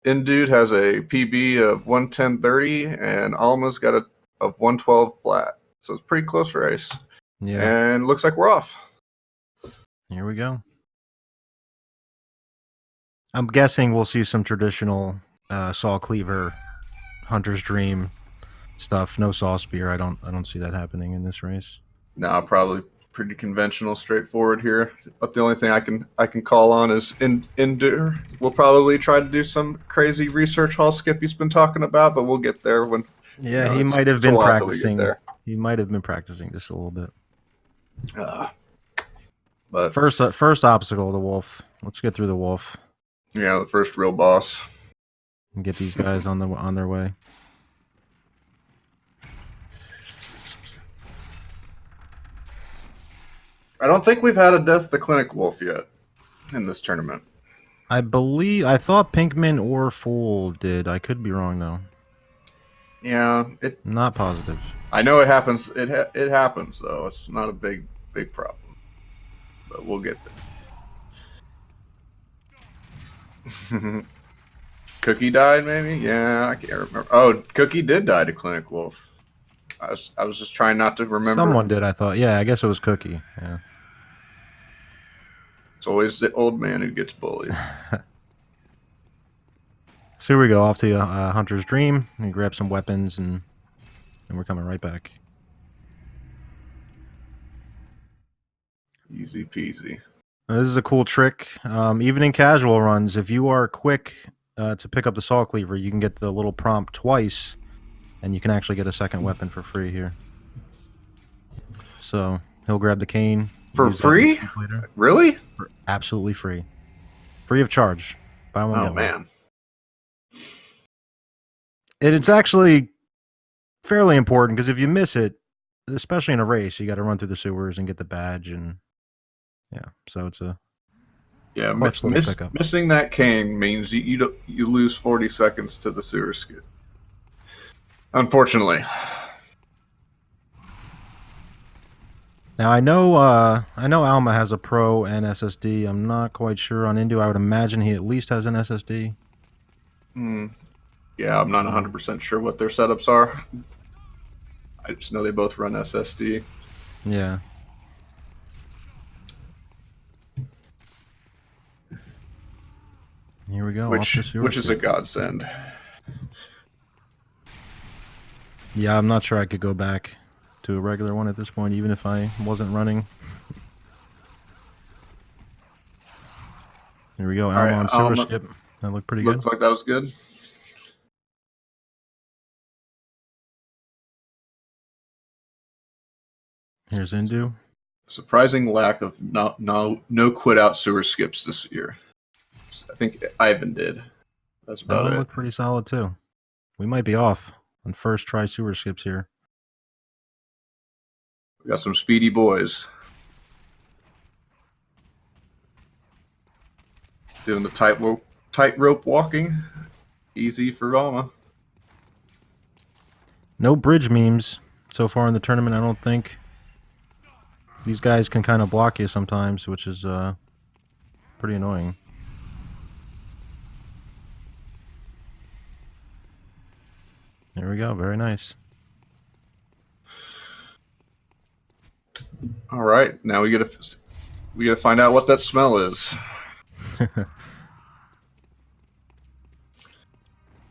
Indude has a PB of 110.30, and Alma's got a of 112 flat. So it's a pretty close race. Yeah. And looks like we're off. Here we go. I'm guessing we'll see some traditional saw cleaver, hunter's dream stuff. No saw spear. I don't see that happening in this race. No, probably pretty conventional, straightforward here. But the only thing I can call on is Endure. We'll probably try to do some crazy research hall skip he's been talking about, but we'll get there when. Yeah, he might have been practicing. There. He might have been practicing just a little bit. But first obstacle, the wolf. Let's get through the wolf. Yeah, the first real boss. And get these guys on their way. I don't think we've had a Death the Clinic Wolf yet in this tournament. I thought Pinkman or Fool did. I could be wrong though. Yeah, not positive. I know it happens. It happens though. It's not a big problem, but we'll get there. Cookie died, maybe? Yeah, I can't remember. Oh, Cookie did die to Clinic Wolf. I was just trying not to remember. Someone did, I thought. Yeah, I guess it was Cookie. Yeah. It's always the old man who gets bullied. So here we go, off to Hunter's Dream. We grab some weapons, and we're coming right back. Easy peasy. Now, this is a cool trick. Even in casual runs, if you are quick to pick up the saw cleaver, you can get the little prompt twice, and you can actually get a second weapon for free here. So he'll grab the cane. For free? Really? For absolutely free. Free of charge. Buy one, get one. Man. It's actually fairly important, because if you miss it, especially in a race, you got to run through the sewers and get the badge, and yeah, so it's a missing that cane means you lose 40 seconds to the sewer skid. Unfortunately. Now I know Alma has a Pro and SSD. I'm not quite sure on Indu. I would imagine he at least has an SSD. Yeah, I'm not 100% sure what their setups are. I just know they both run SSD. Yeah. Here we go. Which is a godsend. Yeah, I'm not sure I could go back to a regular one at this point, even if I wasn't running. Here we go. Alma on sewer skip. That looked pretty good. Looks like that was good. Here's Indu. Surprising lack of no quit out sewer skips this year. I think Ivan did. That's about it. That looked pretty solid too. We might be off on first try sewer skips here. We got some speedy boys. Doing the tightrope walking. Easy for Alma. No bridge memes so far in the tournament, I don't think. These guys can kind of block you sometimes, which is pretty annoying. There we go. Very nice. All right, now we gotta find out what that smell is.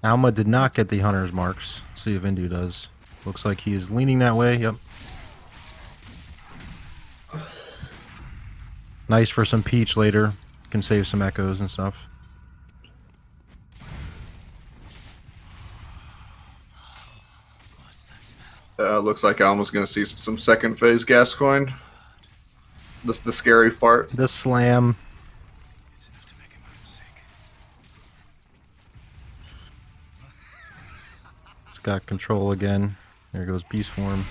Alma did not get the hunter's marks. Let's see if Indu does. Looks like he is leaning that way. Yep. Nice for some peach later. Can save some echoes and stuff. Looks like Alma's going to see some second phase Gascoigne. The scary part. The slam. It's got control again. There goes beast form.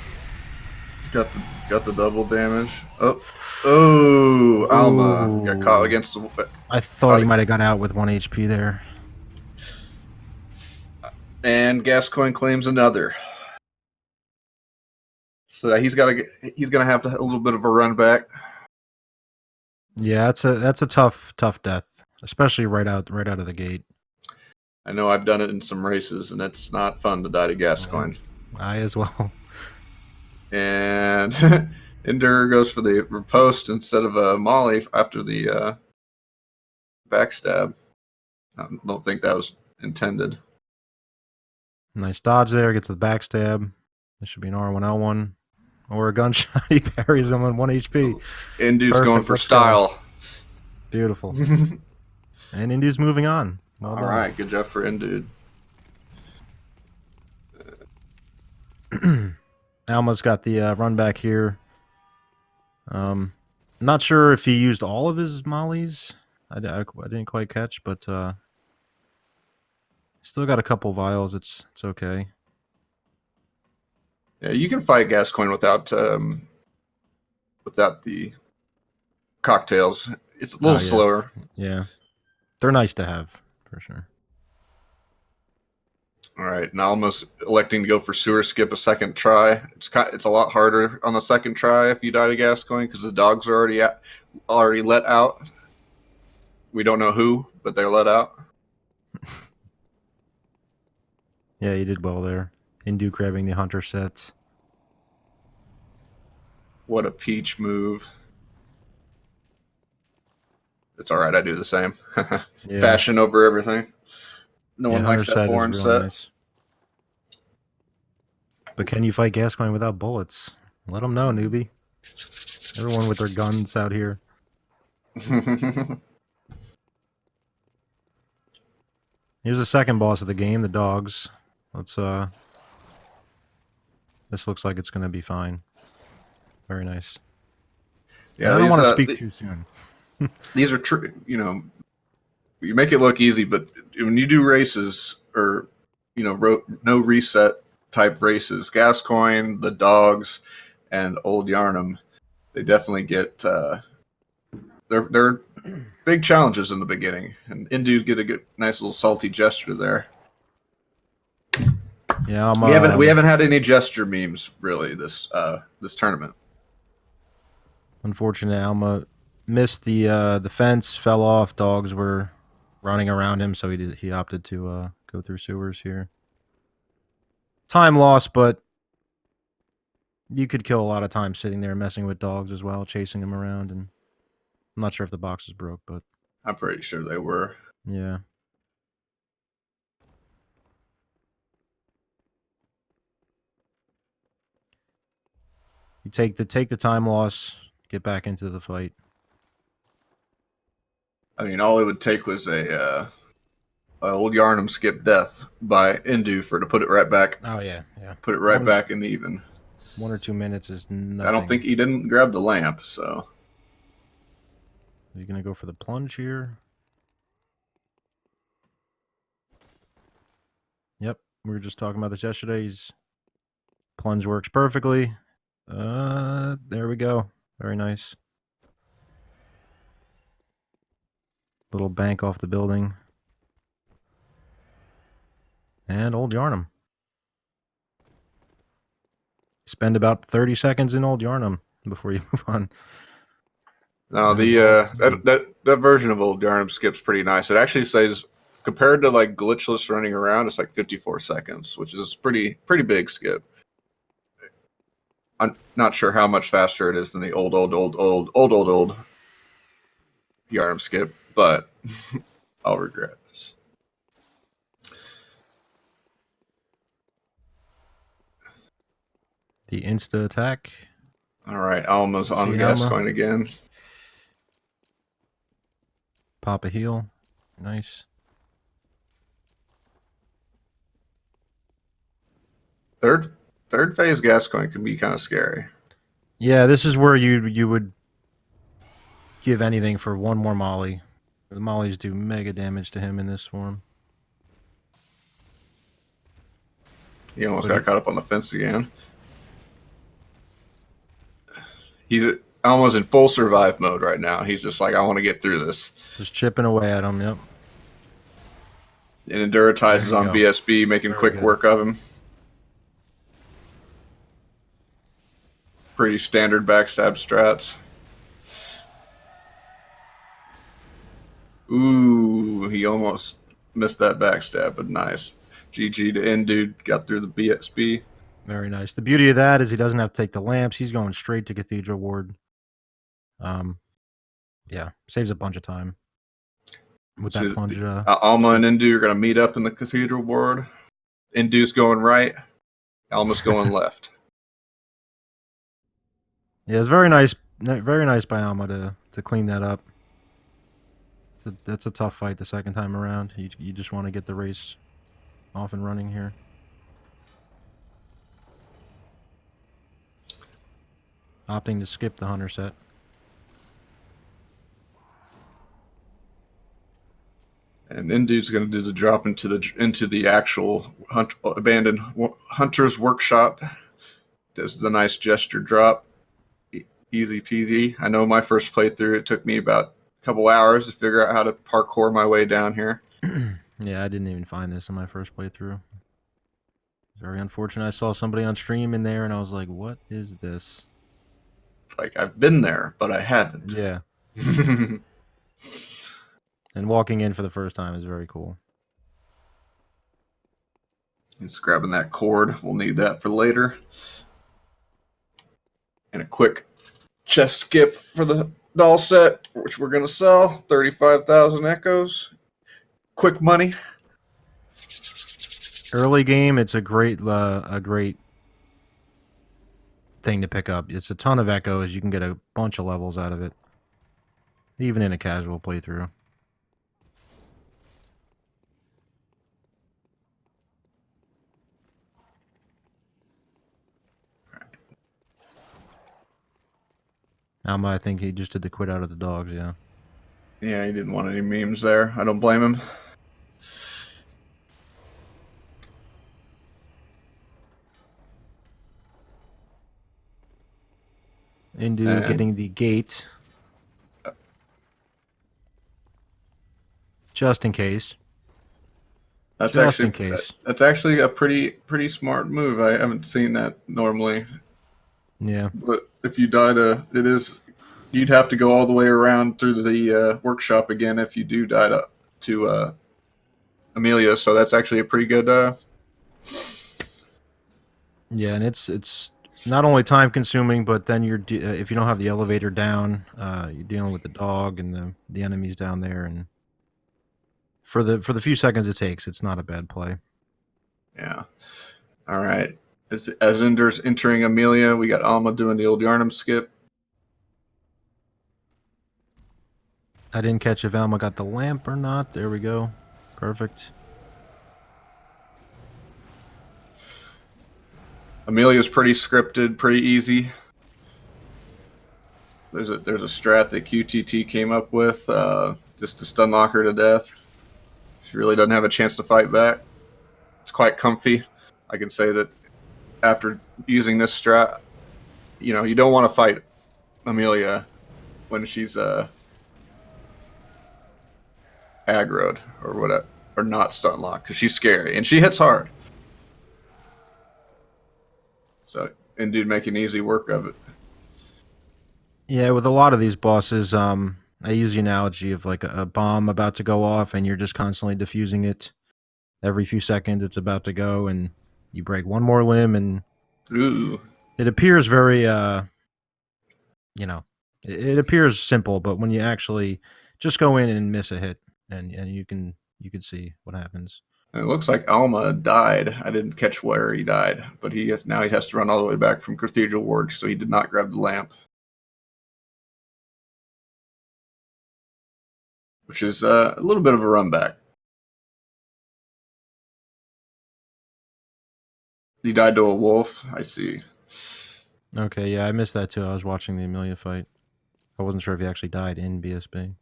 Got the double damage. Oh, Alma got caught against the. I thought he might have got out with 1 HP there. And Gascoigne claims another. So he's gonna have to have a little bit of a run back. Yeah, that's a tough death, especially right out of the gate. I know I've done it in some races, and it's not fun to die to Gascoigne. I as well. And Endur goes for the riposte instead of a molly after the backstab. I don't think that was intended. Nice dodge there. Gets the backstab. This should be an R1L1 or a gunshot. He parries him on 1 HP. Indude's going for Let's style. go. Beautiful. And Indude's moving on. Well All done. right, good job for Indude. Alma's got the run back here. Not sure if he used all of his mollies. I didn't quite catch, but still got a couple vials. It's okay. Yeah, you can fight Gascoigne without the cocktails. It's a little slower. Yeah, they're nice to have for sure. All right, now almost electing to go for sewer skip a second try. It's a lot harder on the second try if you die to Gascoigne because the dogs are already let out. We don't know who, but they're let out. Yeah, you did well there. Indu grabbing the hunter sets. What a peach move. It's all right. I do the same. Yeah. Fashion over everything. No one hunter likes that foreign set. Nice. But can you fight Gascoigne without bullets? Let them know, newbie. Everyone with their guns out here. Here's the second boss of the game, the dogs. Let's this looks like it's gonna be fine. Very nice. Yeah, I don't want to speak too soon. These are true. You know, you make it look easy, but when you do races or no reset type races, Gascoigne, the dogs, and Old Yarnum, they definitely get they're big challenges in the beginning, and Indus get a nice little salty gesture there. Yeah, we haven't had any gesture memes really this tournament. Unfortunate, Alma missed the fence, fell off. Dogs were running around him, so he opted to go through sewers here. Time loss, but you could kill a lot of time sitting there messing with dogs as well, chasing them around. And I'm not sure if the boxes broke, but I'm pretty sure they were. Yeah. You take the time loss, get back into the fight. I mean, all it would take was a Old Yarnum skip death by Indu to put it right back. Oh yeah. Put it right back in even. 1 or 2 minutes is nothing. I don't think he didn't grab the lamp, so. Are you gonna go for the plunge here? Yep, we were just talking about this yesterday. His plunge works perfectly. There we go. Very nice. Little bank off the building. And Old Yarnum. Spend about 30 seconds in Old Yarnum before you move on. No, that version of Old Yarnum skip's pretty nice. It actually says, compared to like glitchless running around, it's like 54 seconds, which is pretty big skip. I'm not sure how much faster it is than the old Yarnum skip, but I'll regret this. The insta attack. All right, Alma's on Gascoigne again. Pop a heal. Nice. Third phase Gascoigne can be kind of scary. Yeah, this is where you would give anything for one more molly. The mollies do mega damage to him in this form. He almost got caught up on the fence again. He's almost in full survive mode right now. He's just like, I want to get through this. Just chipping away at him, yep. And induratize is on BSB, making quick work of him. Pretty standard backstab strats. Ooh, he almost missed that backstab, but nice. GG to end, dude. Got through the BSB. Very nice. The beauty of that is he doesn't have to take the lamps. He's going straight to Cathedral Ward. Yeah, saves a bunch of time with that plunge. Alma and Indu are going to meet up in the Cathedral Ward. Indu's going right. Alma's going left. Yeah, it's very nice by Alma to clean that up. That's a tough fight the second time around. You just want to get the race off and running here. Opting to skip the hunter set. And Indu's going to do the drop into the actual abandoned hunter's workshop. Does the nice gesture drop. Easy peasy. I know my first playthrough, it took me about a couple hours to figure out how to parkour my way down here. Yeah, I didn't even find this in my first playthrough. Very unfortunate. I saw somebody on stream in there, and I was like, what is this? It's like, I've been there, but I haven't. Yeah. And walking in for the first time is very cool. Just grabbing that cord. We'll need that for later. And a quick chest skip for the doll set, which we're going to sell. 35,000 echoes. Quick money. Early game, it's a great thing to pick up. It's a ton of echoes. You can get a bunch of levels out of it, even in a casual playthrough. Alma, I think he just did the quit out of the dogs, yeah. Yeah, he didn't want any memes there. I don't blame him. Indu getting the gate. Just in case. That's just actually, in case. That's actually a pretty smart move. I haven't seen that normally. Yeah. But if you die you'd have to go all the way around through the workshop again if you do die to Amelia. So that's actually a pretty good. Yeah, and it's not only time consuming, but then if you don't have the elevator down, you're dealing with the dog and the enemies down there, and for the few seconds it takes, it's not a bad play. Yeah. All right. As Ender's entering Amelia, we got Alma doing the old Yarnum skip. I didn't catch if Alma got the lamp or not. There we go. Perfect. Amelia's pretty scripted, pretty easy. There's a strat that QTT came up with just to stun lock her to death. She really doesn't have a chance to fight back. It's quite comfy. I can say that after using this strat, you don't want to fight Amelia when she's aggroed or whatever, or not stun locked, because she's scary and she hits hard. So, Dude making easy work of it. Yeah, with a lot of these bosses, I use the analogy of like a bomb about to go off, and you're just constantly defusing it. Every few seconds, it's about to go, and you break one more limb, and Ooh. It appears very, it appears simple, but when you actually just go in and miss a hit, and you can see what happens. It looks like Alma died. I didn't catch where he died, but now he has to run all the way back from Cathedral Ward, so he did not grab the lamp. Which is a little bit of a run back. He died to a wolf. I see. Okay, yeah, I missed that too. I was watching the Amelia fight. I wasn't sure if he actually died in BSB.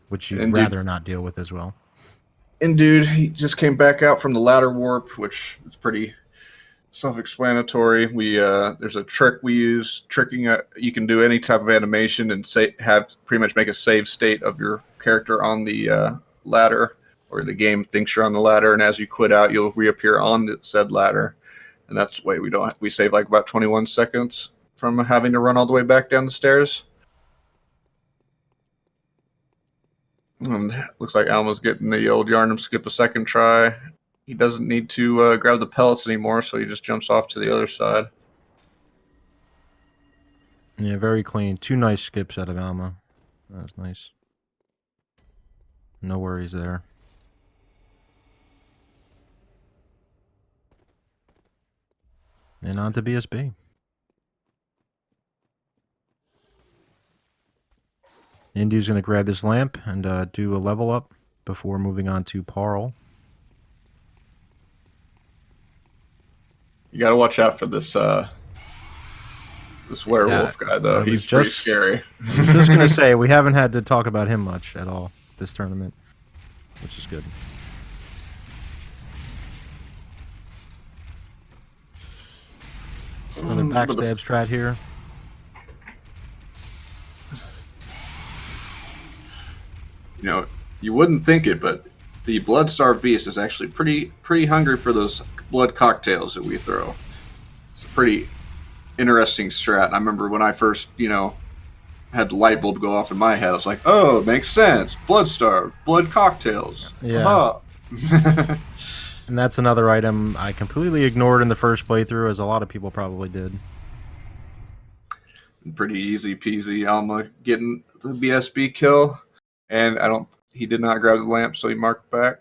Which you'd rather not deal with as well. And dude, he just came back out from the ladder warp, which is pretty self-explanatory. There's a trick we use. You can do any type of animation and pretty much make a save state of your character on the ladder, or the game thinks you're on the ladder, and as you quit out, you'll reappear on the said ladder. And that's the way we save like about 21 seconds from having to run all the way back down the stairs. And looks like Alma's getting the old Yarnum skip a second try. He doesn't need to grab the pellets anymore, so he just jumps off to the other side. Yeah, very clean. 2 nice skips out of Alma. That was nice. No worries there. And on to BSB. Indy's going to grab his lamp and do a level up before moving on to Parl. You got to watch out for this this werewolf guy, though. He's pretty scary. I was just going to say, we haven't had to talk about him much at all this tournament, which is good. Another backstab strat here. You know, you wouldn't think it, but the blood-starved beast is actually pretty hungry for those blood cocktails that we throw. It's a pretty interesting strat. I remember when I first, had the light bulb go off in my head, I was like, oh, it makes sense. Blood-starved, blood cocktails. Yeah. And that's another item I completely ignored in the first playthrough, as a lot of people probably did. Pretty easy peasy. Alma getting the BSB kill. And he did not grab the lamp, so he marked back.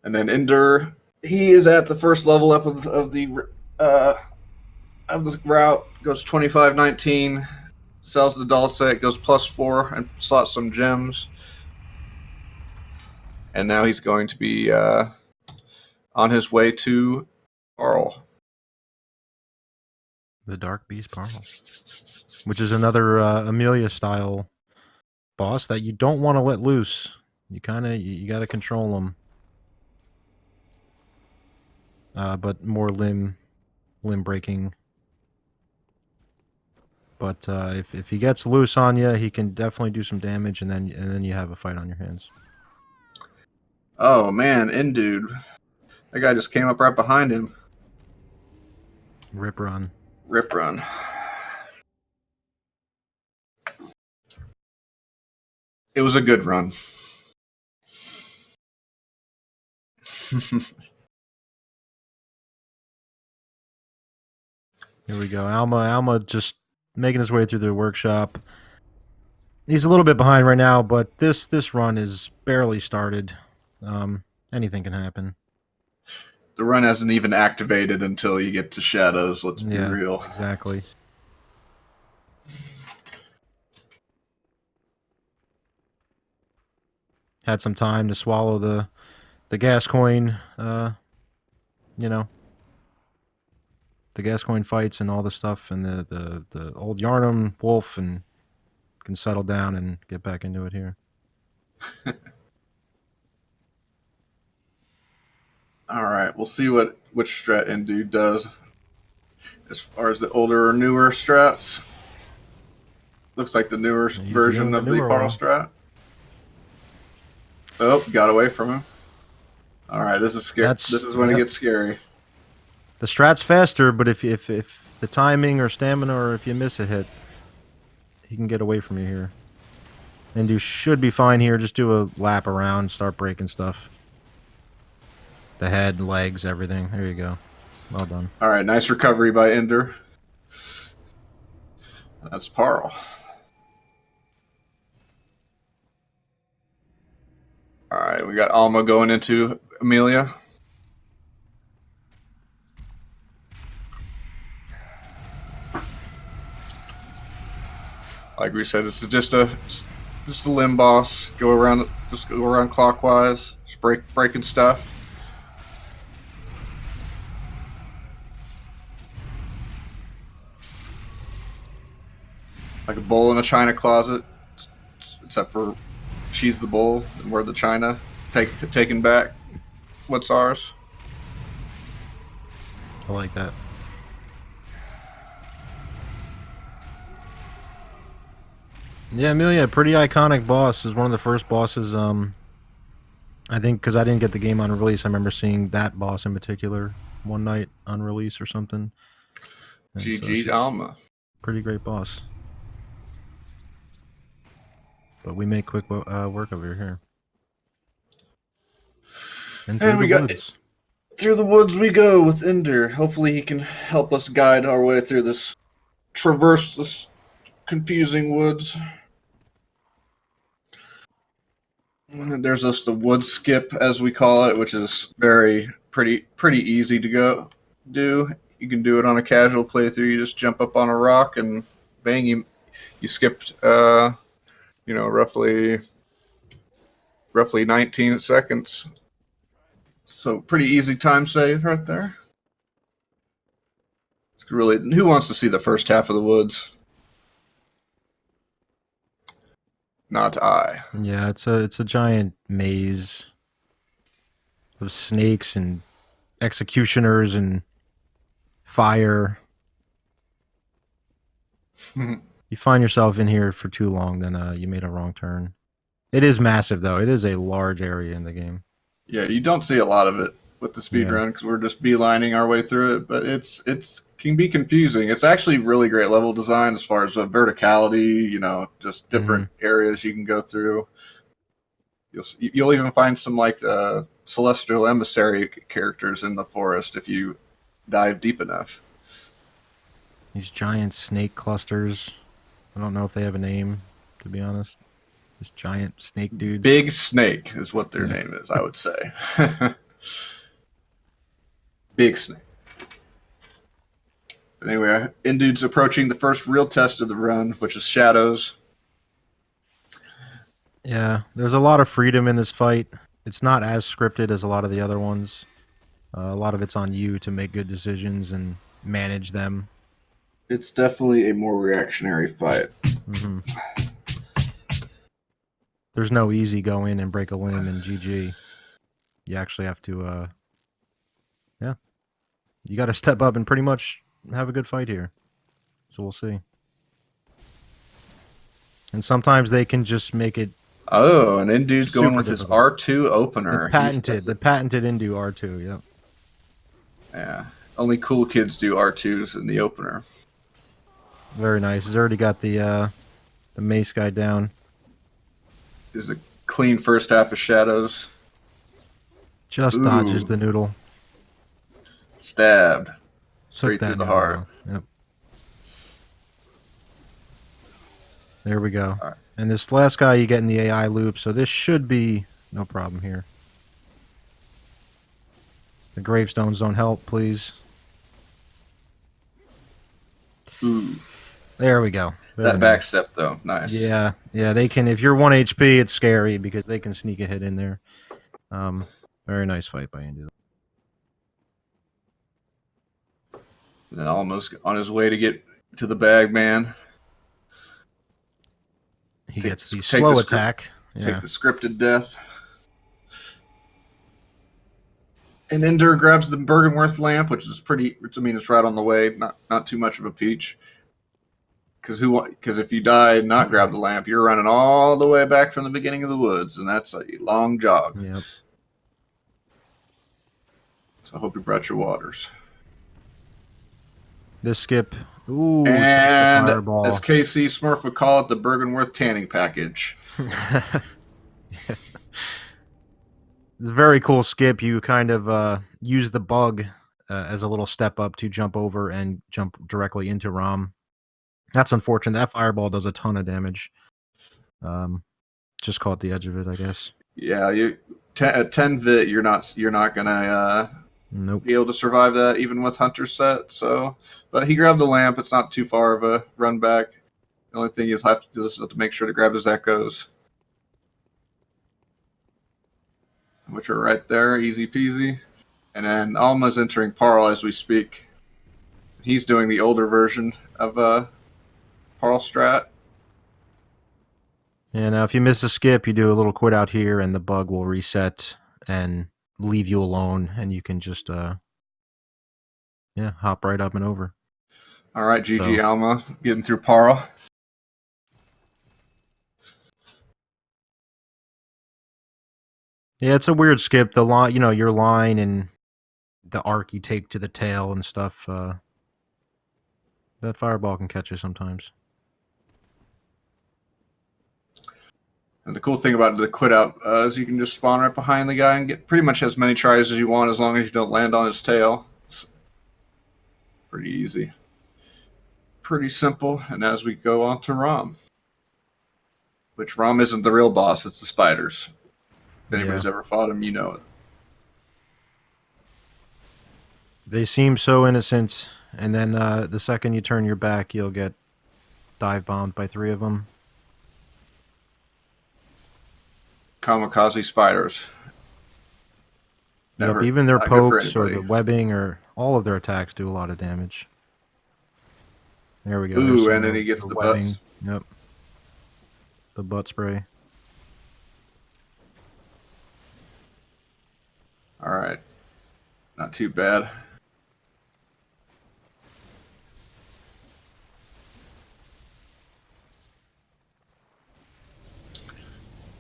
And then Indur, he is at the first level up of the route, goes 25-19, sells the doll set, goes +4, and slots some gems. And now he's going to be on his way to Parl. The Dark Beast Parl. Which is another Amelia-style boss that you don't want to let loose. You got to control him. But more limb breaking. But if he gets loose on you, he can definitely do some damage, and then you have a fight on your hands. Oh man, Indude. That guy just came up right behind him. Rip run. It was a good run. Here we go. Alma just making his way through the workshop. He's a little bit behind right now, but this run is barely started. Anything can happen. The run hasn't even activated until you get to Shadows, let's be real. Exactly. Had some time to swallow the gas coin, the gas coin fights and all the stuff, and the old Yarnum wolf, and can settle down and get back into it here. All right, we'll see which strat Indude does. As far as the older or newer strats, looks like the newer version of the Parl strat. Oh, got away from him. All right, this is scary. This is when it gets scary. The strat's faster, but if the timing or stamina, or if you miss a hit, he can get away from you here. And you should be fine here. Just do a lap around, start breaking stuff. The head, legs, everything. There you go. Well done. All right, nice recovery by Ender. That's Parl. All right, we got Alma going into Amelia. Like we said, this is just a limb boss. Go around clockwise, just breaking stuff. Like a bull in a china closet, except for she's the bull and we're the china, taking back what's ours. I like that. Yeah, Amelia, pretty iconic boss. Is one of the first bosses. I think because I didn't get the game on release, I remember seeing that boss in particular one night on release or something. GG Alma. Pretty great boss. but we make quick work over here. And And through we the got woods. through the woods we go with Indur. Hopefully he can help us guide our way through this, traverse this confusing woods. And there's just the wood skip, as we call it, which is pretty easy to go do. You can do it on a casual playthrough. You just jump up on a rock and bang, you skipped roughly 19 seconds. So pretty easy time save right there. It's really, who wants to see the first half of the woods? Not I. Yeah, it's a giant maze of snakes and executioners and fire. You find yourself in here for too long, then you made a wrong turn. It is massive, though. It is a large area in the game. Yeah, you don't see a lot of it with the speedrun because we're just beelining our way through it, but it's can be confusing. It's actually really great level design as far as verticality, just different areas you can go through. You'll even find some like celestial emissary characters in the forest if you dive deep enough. These giant snake clusters. I don't know if they have a name, to be honest. Just giant snake dudes. Big Snake is what their name is, I would say. Big Snake. But anyway, Indude's approaching the first real test of the run, which is shadows. Yeah, there's a lot of freedom in this fight. It's not as scripted as a lot of the other ones. A lot of it's on you to make good decisions and manage them. It's definitely a more reactionary fight. Mm-hmm. There's no easy go in and break a limb and GG. You actually have to, you got to step up and pretty much have a good fight here. So we'll see. And sometimes they can just make it. Oh, and Indude's going with difficult. his R2 opener. The patented Indu R2, yep. Yeah. Only cool kids do R2s in the opener. Very nice. He's already got the mace guy down. Is a clean first half of shadows. Just dodges the noodle. Stabbed. Straight through the heart. Yep. There we go. All right. And this last guy you get in the AI loop, so this should be no problem here. The gravestones don't help, please. Ooh. There we go. That back step, though. Nice. Yeah, they can. If you're 1 HP, it's scary because they can sneak a hit in there. Very nice fight by Indu. And then almost on his way to get to the bag, man. He gets the slow attack. Take the scripted death. And Indur grabs the Bergenworth lamp, which is it's right on the way. Not too much of a peach. Because if you die and not grab the lamp, you're running all the way back from the beginning of the woods, and that's a long jog. Yep. So I hope you brought your waters. This skip. Ooh, and takes the fireball. As KC Smurf would call it, the Bergenworth tanning package. It's a very cool skip. You kind of use the bug as a little step up to jump over and jump directly into Rom. That's unfortunate. That fireball does a ton of damage. Just caught the edge of it, I guess. Yeah, at 10 vit, you're not gonna be able to survive that even with Hunter set. So, but he grabbed the lamp. It's not too far of a run back. The only thing is have to do is have to make sure to grab his echoes, which are right there, easy peasy. And then Alma's entering Parl as we speak. He's doing the older version of Parl strat. Yeah, now if you miss a skip, you do a little quit out here, and the bug will reset and leave you alone, and you can just hop right up and over. All right, GG Alma, getting through Parl. Yeah, it's a weird skip. The line, your line and the arc you take to the tail and stuff. That fireball can catch you sometimes. And the cool thing about the quit out is you can just spawn right behind the guy and get pretty much as many tries as you want as long as you don't land on his tail. It's pretty easy. Pretty simple. And as we go on to Rom. Which Rom isn't the real boss, it's the spiders. If anybody's ever fought him, you know it. They seem so innocent, and then the second you turn your back, you'll get dive bombed by 3 of them. Kamikaze spiders. Yep, even their pokes or the webbing or all of their attacks do a lot of damage. There we go. Ooh, and then he gets the webbing. butts. Yep. The butt spray. Alright. Not too bad.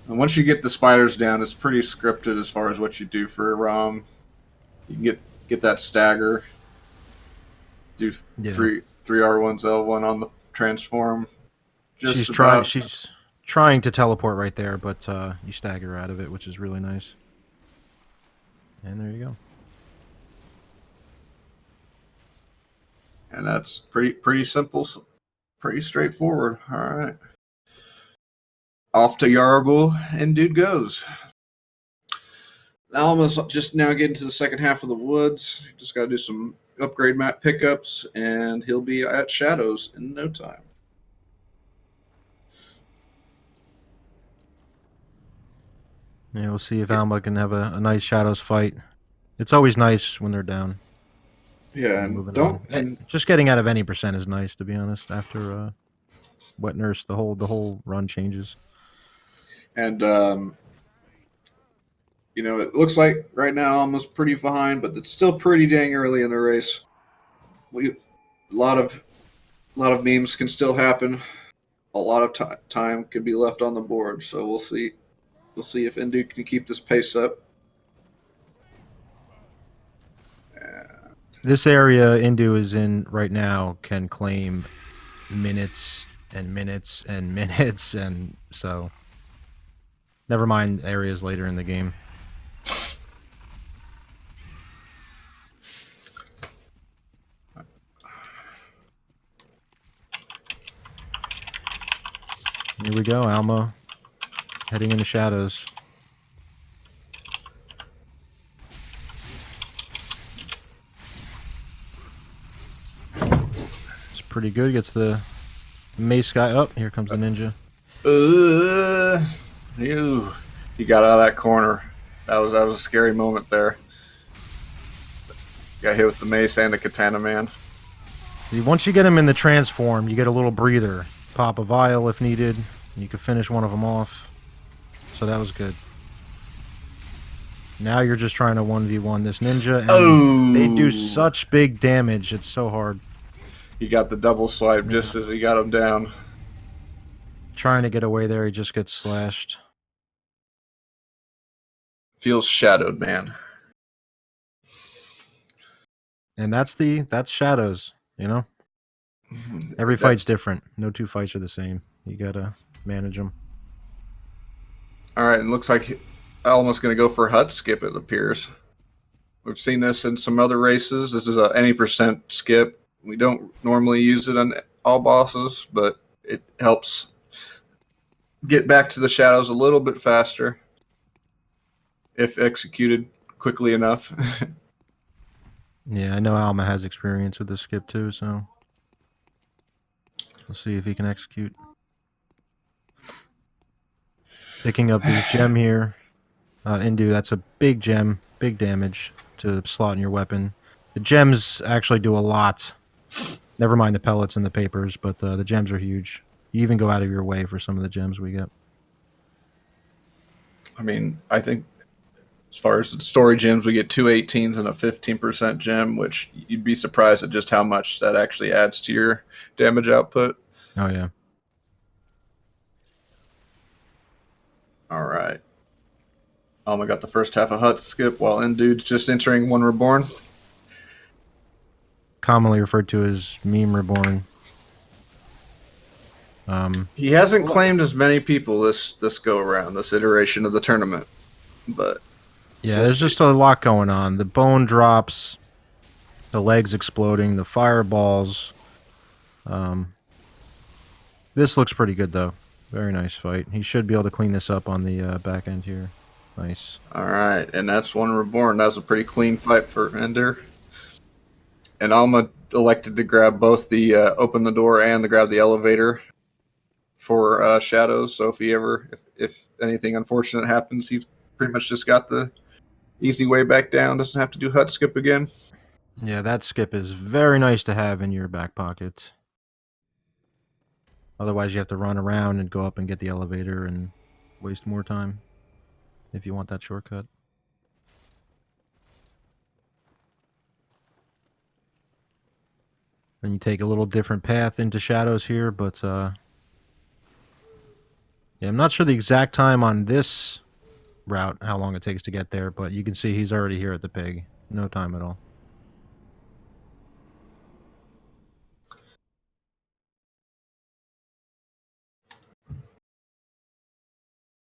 And once you get the spiders down, it's pretty scripted as far as what you do for Rom. You can get that stagger. Do three R1s L1 on the transform. She's trying to teleport right there, but you stagger out of it, which is really nice. And there you go. And that's pretty simple, pretty straightforward. All right. Off to Yargul, and dude goes. Alma's just now getting to the second half of the woods. Just got to do some upgrade map pickups, and he'll be at Shadows in no time. Yeah, we'll see if Alma can have a nice Shadows fight. It's always nice when they're down. Yeah, and just getting out of any percent is nice, to be honest. After Wet Nurse, the whole run changes. And you know, it looks like right now Alma's pretty behind, but it's still pretty dang early in the race. A lot of memes can still happen. A lot of time can be left on the board, so we'll see. We'll see if Indu can keep this pace up. This area Indu is in right now can claim minutes and minutes and minutes, and so never mind areas later in the game. Here we go, Alma heading into Shadows. It's pretty good. Gets the mace guy up. Here comes the ninja. He got out of that corner. That was a scary moment there. Got hit with the mace and the katana man. Once you get him in the transform, you get a little breather. Pop a vial if needed. You can finish one of them off. So that was good. Now you're just trying to 1v1 this ninja, and they do such big damage. It's so hard. He got the double swipe just as he got him down. Trying to get away there, he just gets slashed. Feels shadowed, man. And that's Shadows, you know? Every fight's different. No 2 fights are the same. You gotta manage them. Alright, it looks like Alma's going to go for hut skip, it appears. We've seen this in some other races. This is a any percent skip. We don't normally use it on all bosses, but it helps get back to the Shadows a little bit faster if executed quickly enough. Yeah, I know Alma has experience with this skip too, so we'll see if he can execute. Picking up this gem here. Indu, that's a big gem, big damage to slot in your weapon. The gems actually do a lot. Never mind the pellets and the papers, but the gems are huge. You even go out of your way for some of the gems we get. I mean, I think as far as the story gems, we get 2 18s and a 15% gem, which you'd be surprised at just how much that actually adds to your damage output. Oh, yeah. All right. Alma got the first half of hut skip while Indude's just entering one reborn. Commonly referred to as meme reborn. He hasn't claimed as many people this go around, this iteration of the tournament, but yeah, there's just a lot going on. The bone drops, the legs exploding, the fireballs. This looks pretty good though. Very nice fight. He should be able to clean this up on the back end here. Nice. All right, and that's one Reborn. That was a pretty clean fight for Ender. And Alma elected to grab both the open the door and grab the elevator for Shadows. So if anything unfortunate happens, he's pretty much just got the easy way back down. Doesn't have to do hut skip again. Yeah, that skip is very nice to have in your back pocket. Otherwise, you have to run around and go up and get the elevator and waste more time if you want that shortcut. Then you take a little different path into Shadows here, but yeah, I'm not sure the exact time on this route, how long it takes to get there, but you can see he's already here at the pig. No time at all.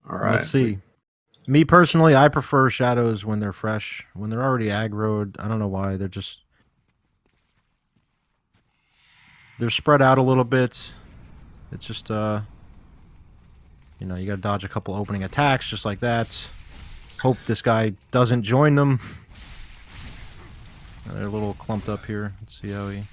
All right. Let's see. Me personally, I prefer Shadows when they're fresh. When they're already aggroed, I don't know why. They're spread out a little bit. It's just, you know, you gotta dodge a couple opening attacks just like that. Hope this guy doesn't join them. They're a little clumped up here. Let's see how he...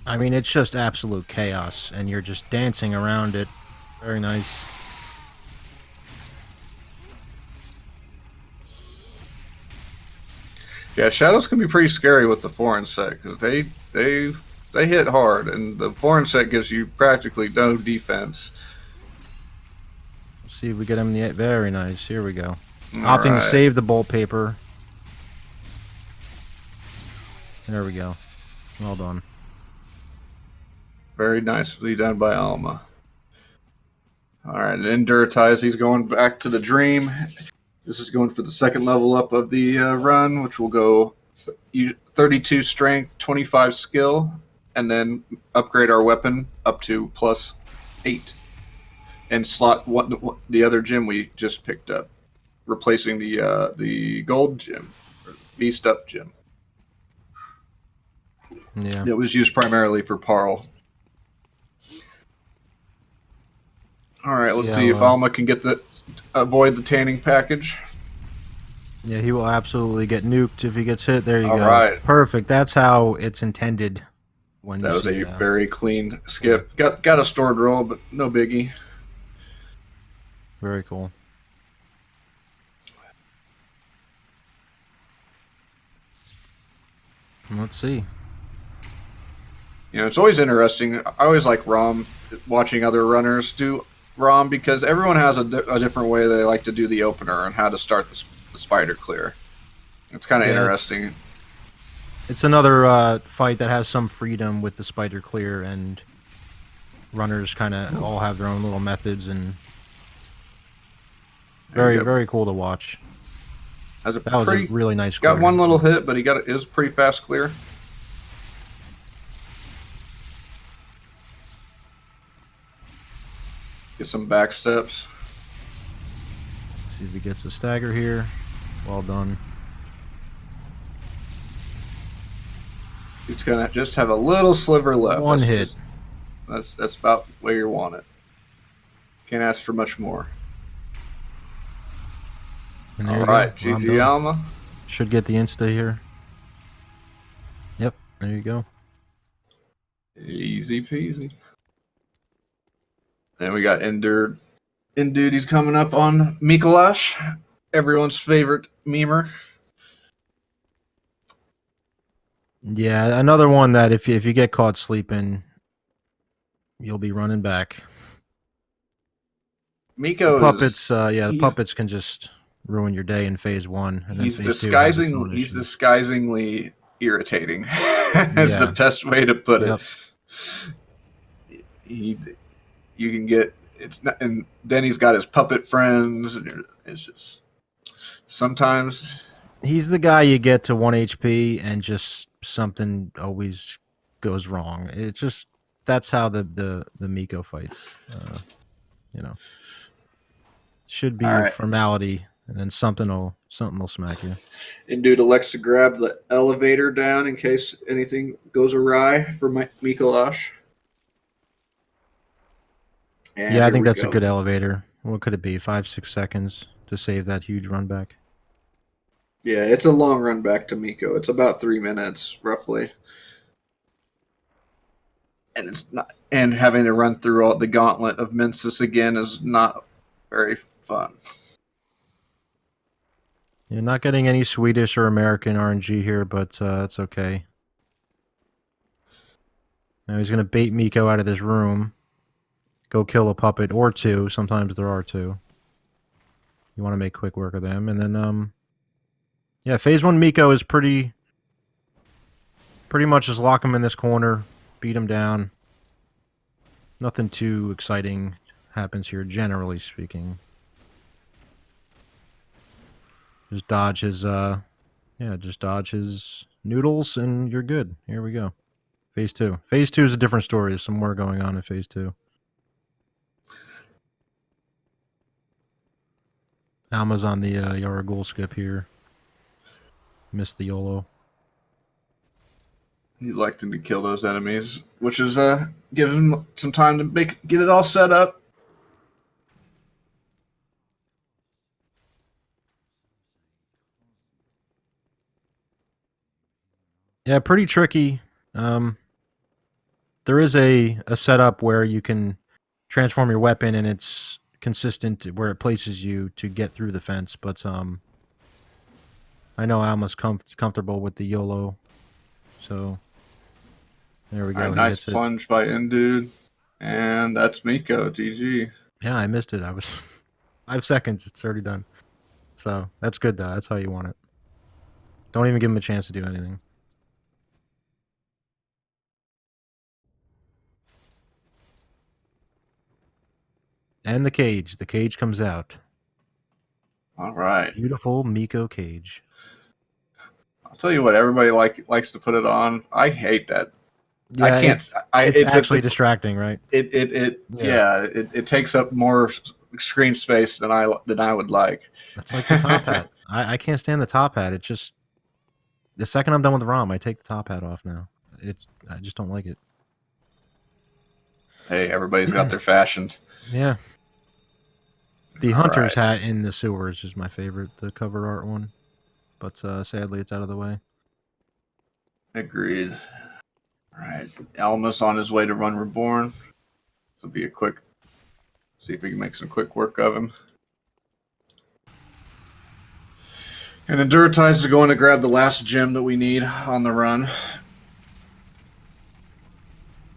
I mean, it's just absolute chaos, and you're just dancing around it. Very nice. Yeah, Shadows can be pretty scary with the foreign set because they hit hard, and the foreign set gives you practically no defense. Let's see if we get him in the... Very nice. Here we go. Opting to save the bolt paper. There we go. Well done. Very nicely done by Alma. All right, and induratize. He's going back to the dream. This is going for the second level up of the run, which will go 32 strength, 25 skill, and then upgrade our weapon up to +8. And slot the other gem we just picked up, replacing the gold gem, or beast up gem. Yeah. It was used primarily for Parl. All right, let's see if Alma can avoid the tanning package. Yeah, he will absolutely get nuked if he gets hit. There you go. All right. Perfect. That's how it's intended. When that was a very clean skip. Got a stored roll, but no biggie. Very cool. Let's see. You know, it's always interesting. I always like ROM, watching other runners do ROM, because everyone has a different way they like to do the opener and how to start the spider clear. It's kind of interesting. It's another fight that has some freedom with the spider clear, and runners kind of all have their own little methods, and very cool to watch. That was a really nice clear. Got one little hit, but it was pretty fast clear. Get some back steps. See if he gets the stagger here. Well done. He's gonna just have a little sliver left. One hit. That's about where you want it. Can't ask for much more. All right, GG Alma. Should get the insta here. Yep, there you go. Easy peasy. And we got Endude. He's coming up on Mikolash, everyone's favorite memer. Yeah, another one that if you get caught sleeping, you'll be running back. Miko, the puppets, the puppets can just ruin your day in phase 1. And he's disguisingly irritating. Is the best way to put it. You can get it's not, and then he's got his puppet friends, and it's just sometimes He's the guy you get to 1 HP and just something always goes wrong. It's just that's how the Miko fights. You know, should all be a right. formality, and then something will smack you. And dude elects to grab the elevator down in case anything goes awry for Mikolash. And Yeah, I here think we that's a go. good elevator. What could it be? 5-6 seconds to save that huge run back. Yeah, it's a long run back to Miko. It's about 3 minutes roughly, and it's not. And having to run through all the gauntlet of Mensis again is not very fun. You're not getting any Swedish or American RNG here, but it's okay. Now he's gonna bait Miko out of this room. Go kill a puppet or two. Sometimes there are two. You want to make quick work of them, and then yeah, phase 1 Miko is pretty much just lock him in this corner, beat him down. Nothing too exciting happens here, generally speaking. Just dodge his just dodge his noodles, and you're good. Here we go. Phase 2. Phase 2 is a different story. There's some more going on in phase 2. Alma's on the Yaragul skip here. Missed the YOLO. He'd like to kill those enemies, which is gives him some time to get it all set up. Yeah, pretty tricky. There is a setup where you can transform your weapon, and it's consistent where it places you to get through the fence. But I know Alma's comfortable with the YOLO, so there we go. Right, He nice hits it. plunge by Indude, and that's Miko. GG. Yeah, I missed it. I was 5 seconds. It's already done. So that's good though. That's how you want it. Don't even give him a chance to do anything. And the cage. The cage comes out. All right. Beautiful Miko cage. I'll tell you what. Everybody likes to put it on. I hate that. I Yeah, can't. it's actually distracting, right? It takes up more screen space than I would like. That's like the top hat. I can't stand the top hat. It just the second I'm done with the ROM, I take the top hat off now. I just don't like it. Hey, everybody's got their fashion. Yeah. The All hunter's right. hat in the sewers is my favorite, the cover art one. But sadly, it's out of the way. Agreed. All right. Alma's on his way to run Reborn. This will be a quick. See if we can make some quick work of him. And Induratize is going to grab the last gem that we need on the run.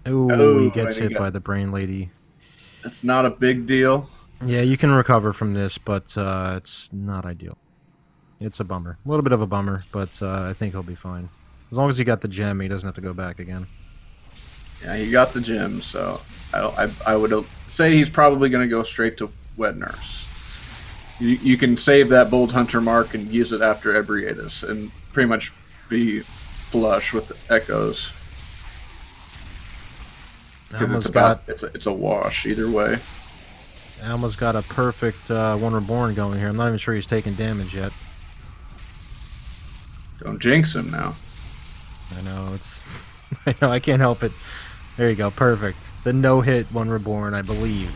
Ooh, he gets hit by the brain lady. It's not a big deal. Yeah, you can recover from this, but it's not ideal. It's a bummer. A little bit of a bummer, but I think he'll be fine. As long as he got the gem, he doesn't have to go back again. Yeah, he got the gem, so I would say he's probably going to go straight to Wet Nurse. You can save that Bold Hunter mark and use it after Ebrietas and pretty much be flush with echoes. Because it's a wash either way. Alma's got a perfect One Reborn going here. I'm not even sure he's taking damage yet. Don't jinx him now. I know it's. I know I can't help it. There you go, perfect. The no-hit One Reborn, I believe.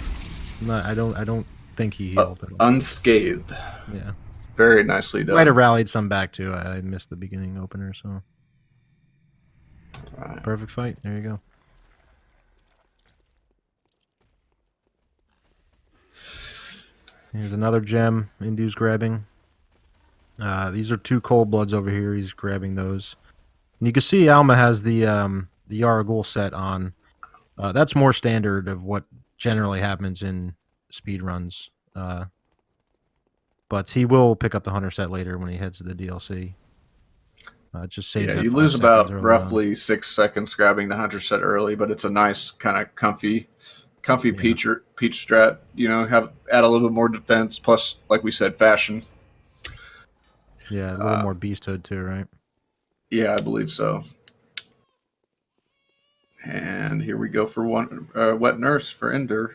I don't think he healed. Unscathed. Yeah. Very nicely done. Might have rallied some back too. I missed the beginning opener, so. Right. Perfect fight. There you go. Here's another gem Indu's grabbing. These are 2 cold bloods over here. He's grabbing those. And you can see Alma has the Yaragul set on. That's more standard of what generally happens in speedruns. But he will pick up the Hunter set later when he heads to the DLC. It just saves that you 5 lose seconds about early roughly 6 seconds grabbing the Hunter set early, but it's a nice kind of comfy comfy Yeah. peach strat. Have add a little bit more defense. Plus, like we said, fashion. Yeah, a little more beasthood too, right? Yeah, I believe so. And here we go for one wet nurse for Ender.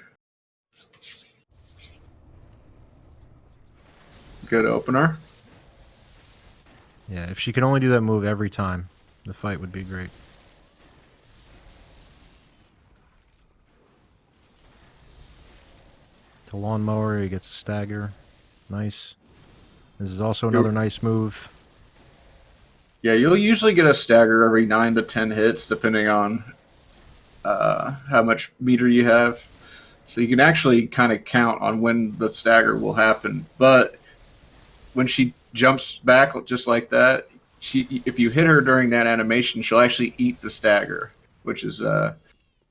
Good opener. Yeah, if she could only do that move every time, the fight would be great. The lawnmower, he gets a stagger. Nice. This is also another nice move. Yeah, you'll usually get a stagger every 9 to 10 hits, depending on how much meter you have. So you can actually kind of count on when the stagger will happen. But when she jumps back just like that, if you hit her during that animation, she'll actually eat the stagger, which is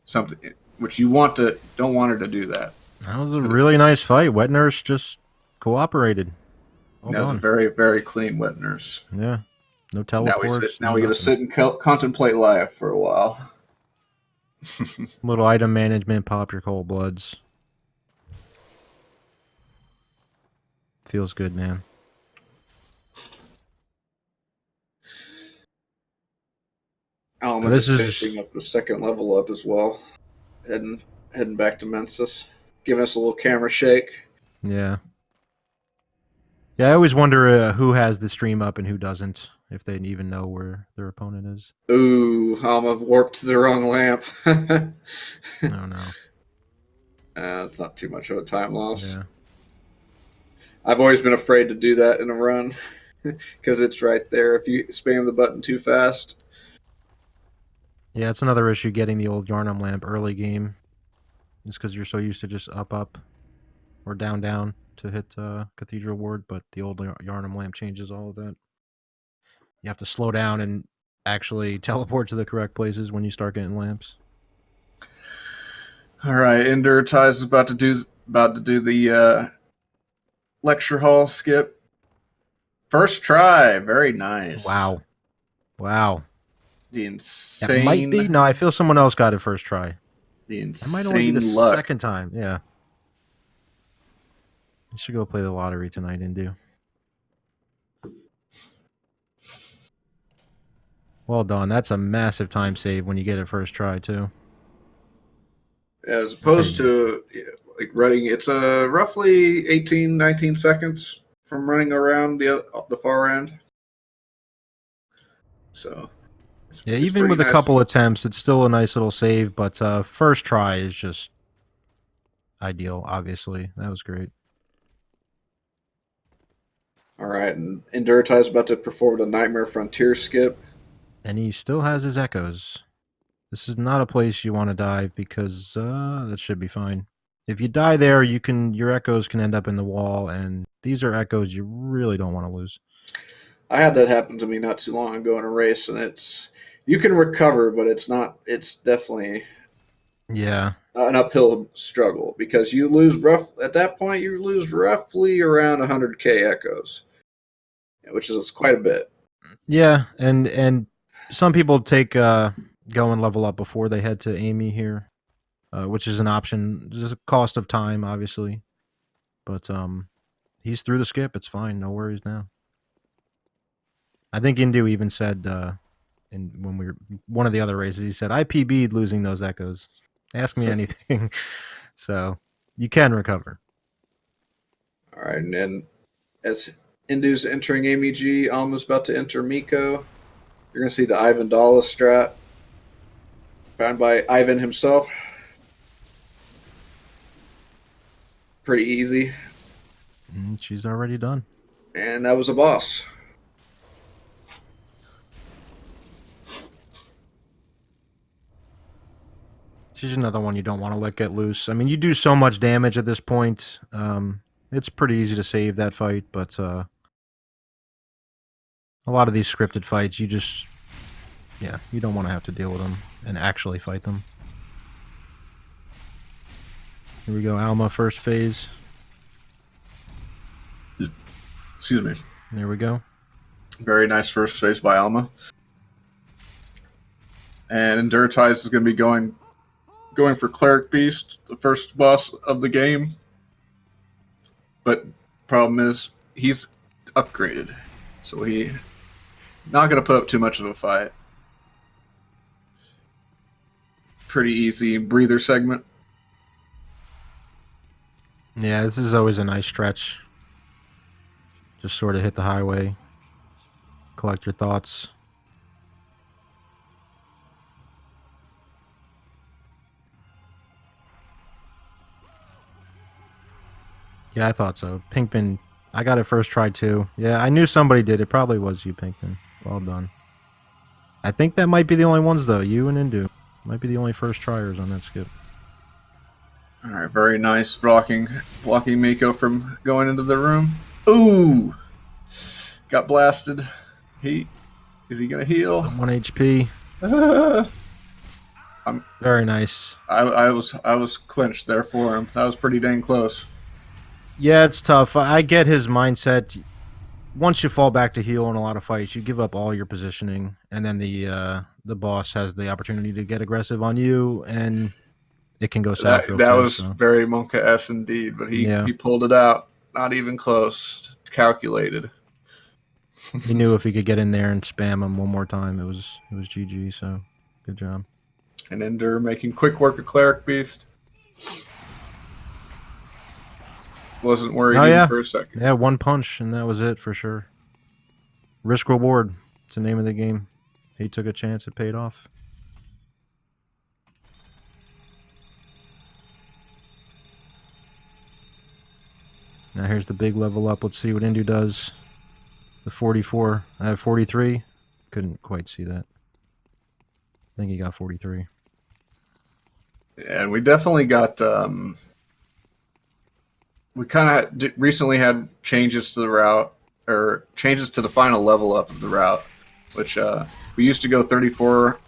something which don't want her to do that. That was a really nice fight. Wet Nurse just cooperated. Well That was a done. very, very clean Wet Nurse. Yeah. No teleports. Now we get to sit and contemplate life for a while. Little item management, pop your cold bloods. Feels good, man. Alma just finishing up the second level up as well. Heading back to Mensis. Giving us a little camera shake. Yeah. Yeah, I always wonder who has the stream up and who doesn't, if they even know where their opponent is. Ooh, Alma warped to the wrong lamp. Oh, no. It's not too much of a time loss. Yeah. I've always been afraid to do that in a run because it's right there if you spam the button too fast. Yeah, it's another issue getting the old Yarnum lamp early game. It's because you're so used to just up, or down to hit Cathedral Ward, but the old Yarnum lamp changes all of that. You have to slow down and actually teleport to the correct places when you start getting lamps. All right, induratize is about to do the lecture hall skip. First try, very nice. Wow. The insane. That might be. No, I feel someone else got it first try. The insane That might only be the luck. second time. Yeah. You should go play the lottery tonight, Indu. Well done. That's a massive time save when you get it first try, too. As opposed to like running, it's roughly 18, 19 seconds from running around the far end. So, yeah, even with a couple attempts, it's still a nice little save, but first try is just ideal, obviously. That was great. All right, and Induratize is about to perform the Nightmare Frontier skip. And he still has his echoes. This is not a place you want to dive because that should be fine. If you die there, your echoes can end up in the wall, and these are echoes you really don't want to lose. I had that happen to me not too long ago in a race, and you can recover, but it's definitely an uphill struggle because you lose at that point you lose roughly around 100k echoes, which is quite a bit. Yeah, and some people take go and level up before they head to Amy here, which is an option. There's a cost of time, obviously, but he's through the skip. It's fine. No worries now. I think Indu even said when we were one of the other races, he said I PB'd losing those echoes. Ask me anything. So you can recover. All right, and then as Indu's entering Amy G, Alma's about to enter Miko. You're going to see the Ivan Dalla strat found by Ivan himself. Pretty easy. She's already done. And that was a boss. She's another one you don't want to let get loose. I mean, you do so much damage at this point. It's pretty easy to save that fight, but a lot of these scripted fights, you don't want to have to deal with them and actually fight them. Here we go, Alma, first phase. Excuse me. There we go. Very nice first phase by Alma. And Induratize is going to be going going for Cleric Beast, the first boss of the game. But problem is, he's upgraded. So he not going to put up too much of a fight. Pretty easy breather segment. Yeah, this is always a nice stretch. Just sort of hit the highway, collect your thoughts. Yeah, I thought so. Pinkman, I got it first try too. Yeah, I knew somebody did. It probably was you, Pinkman. Well done. I think that might be the only ones though. You and Indu might be the only first tryers on that skip. All right, very nice blocking Miko from going into the room. Ooh, got blasted. Is he gonna heal? I'm 1 HP. Very nice. I was clinched there for him. That was pretty dang close. Yeah, it's tough. I get his mindset. Once you fall back to heal in a lot of fights, you give up all your positioning, and then the boss has the opportunity to get aggressive on you, and it can go south real That quick. was So. very Monka-esque indeed, but he pulled it out. Not even close. Calculated. He knew if he could get in there and spam him one more time, it was GG. So, good job. And Ender making quick work of Cleric Beast. Wasn't worried even for a second. Yeah, one punch, and that was it for sure. Risk reward. It's the name of the game. He took a chance. It paid off. Now here's the big level up. Let's see what Indu does. The 44. I have 43. Couldn't quite see that. I think he got 43. And we definitely got... we kind of recently had changes to the route, or changes to the final level up of the route, which we used to go 34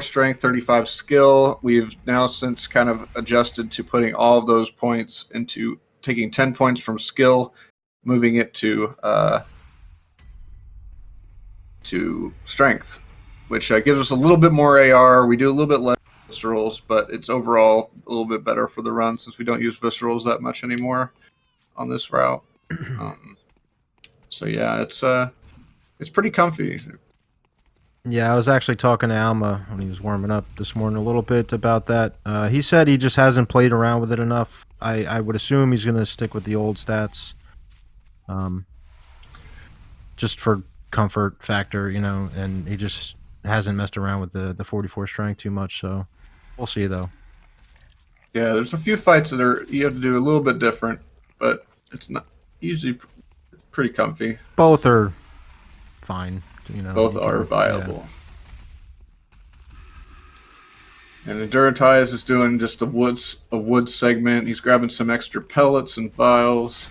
strength, 35 skill. We've now since kind of adjusted to putting all of those points into taking 10 points from skill, moving it to strength, which gives us a little bit more AR. We do a little bit less viscerals, but it's overall a little bit better for the run since we don't use viscerals that much anymore on this route. So yeah, it's pretty comfy. Yeah, I was actually talking to Alma when he was warming up this morning a little bit about that. He said he just hasn't played around with it enough. I would assume he's going to stick with the old stats. Just for comfort factor, you know, and he just hasn't messed around with the 44 strength too much, so we'll see though. Yeah, there's a few fights that you have to do a little bit different, but it's not usually pretty comfy. Both are fine, you know. Both are viable. Yeah. And Induratize is doing just a wood segment. He's grabbing some extra pellets and vials.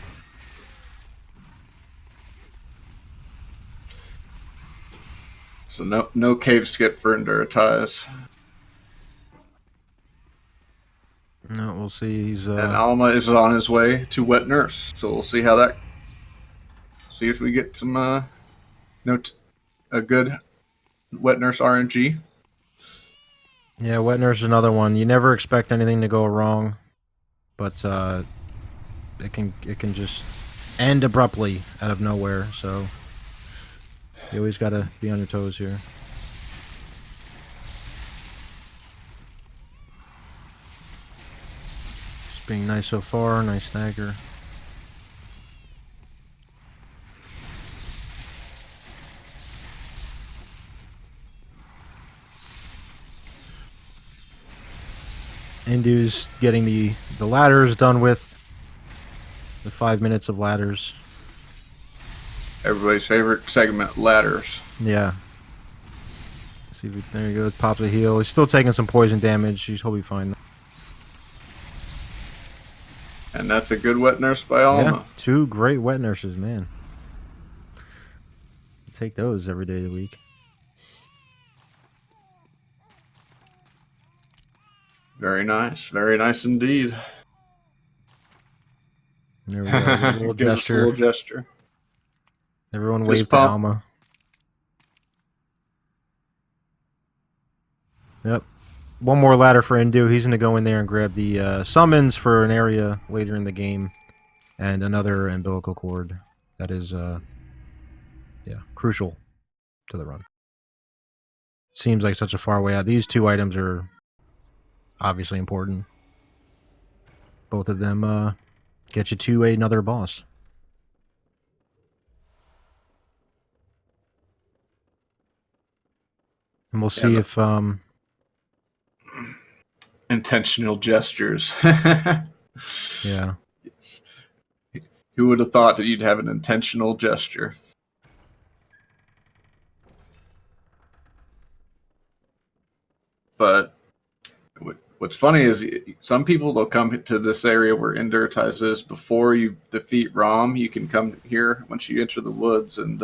So no cave skip for Induratize. No, we'll see. He's And Alma is on his way to Wet Nurse, so we'll see how that. See if we get some a good Wet Nurse RNG. Yeah, Wet Nurse is another one. You never expect anything to go wrong, but it can just end abruptly out of nowhere. So you always got to be on your toes here. Just being nice so far. Nice stagger. Indu's getting the ladders done with. The 5 minutes of ladders. Everybody's favorite segment, ladders. Yeah. See if there you go. Pops a heal. He's still taking some poison damage. He'll be fine. And that's a good Wet Nurse by Alma. Yeah, 2 great Wet Nurses, man. Take those every day of the week. Very nice indeed. There we go. A little gesture. A little gesture. Everyone Fist waved to pump. Alma. Yep. one more ladder for Indu. He's going to go in there and grab the summons for an area later in the game, and another umbilical cord that is, crucial to the run. Seems like such a far way out. These two items are obviously important. Both of them get you to another boss. And we'll see if intentional gestures. Yeah. Yes. Who would have thought that you'd have an intentional gesture? But what's funny is some people, they'll come to this area where induratize is before you defeat Rom. You can come here once you enter the woods, and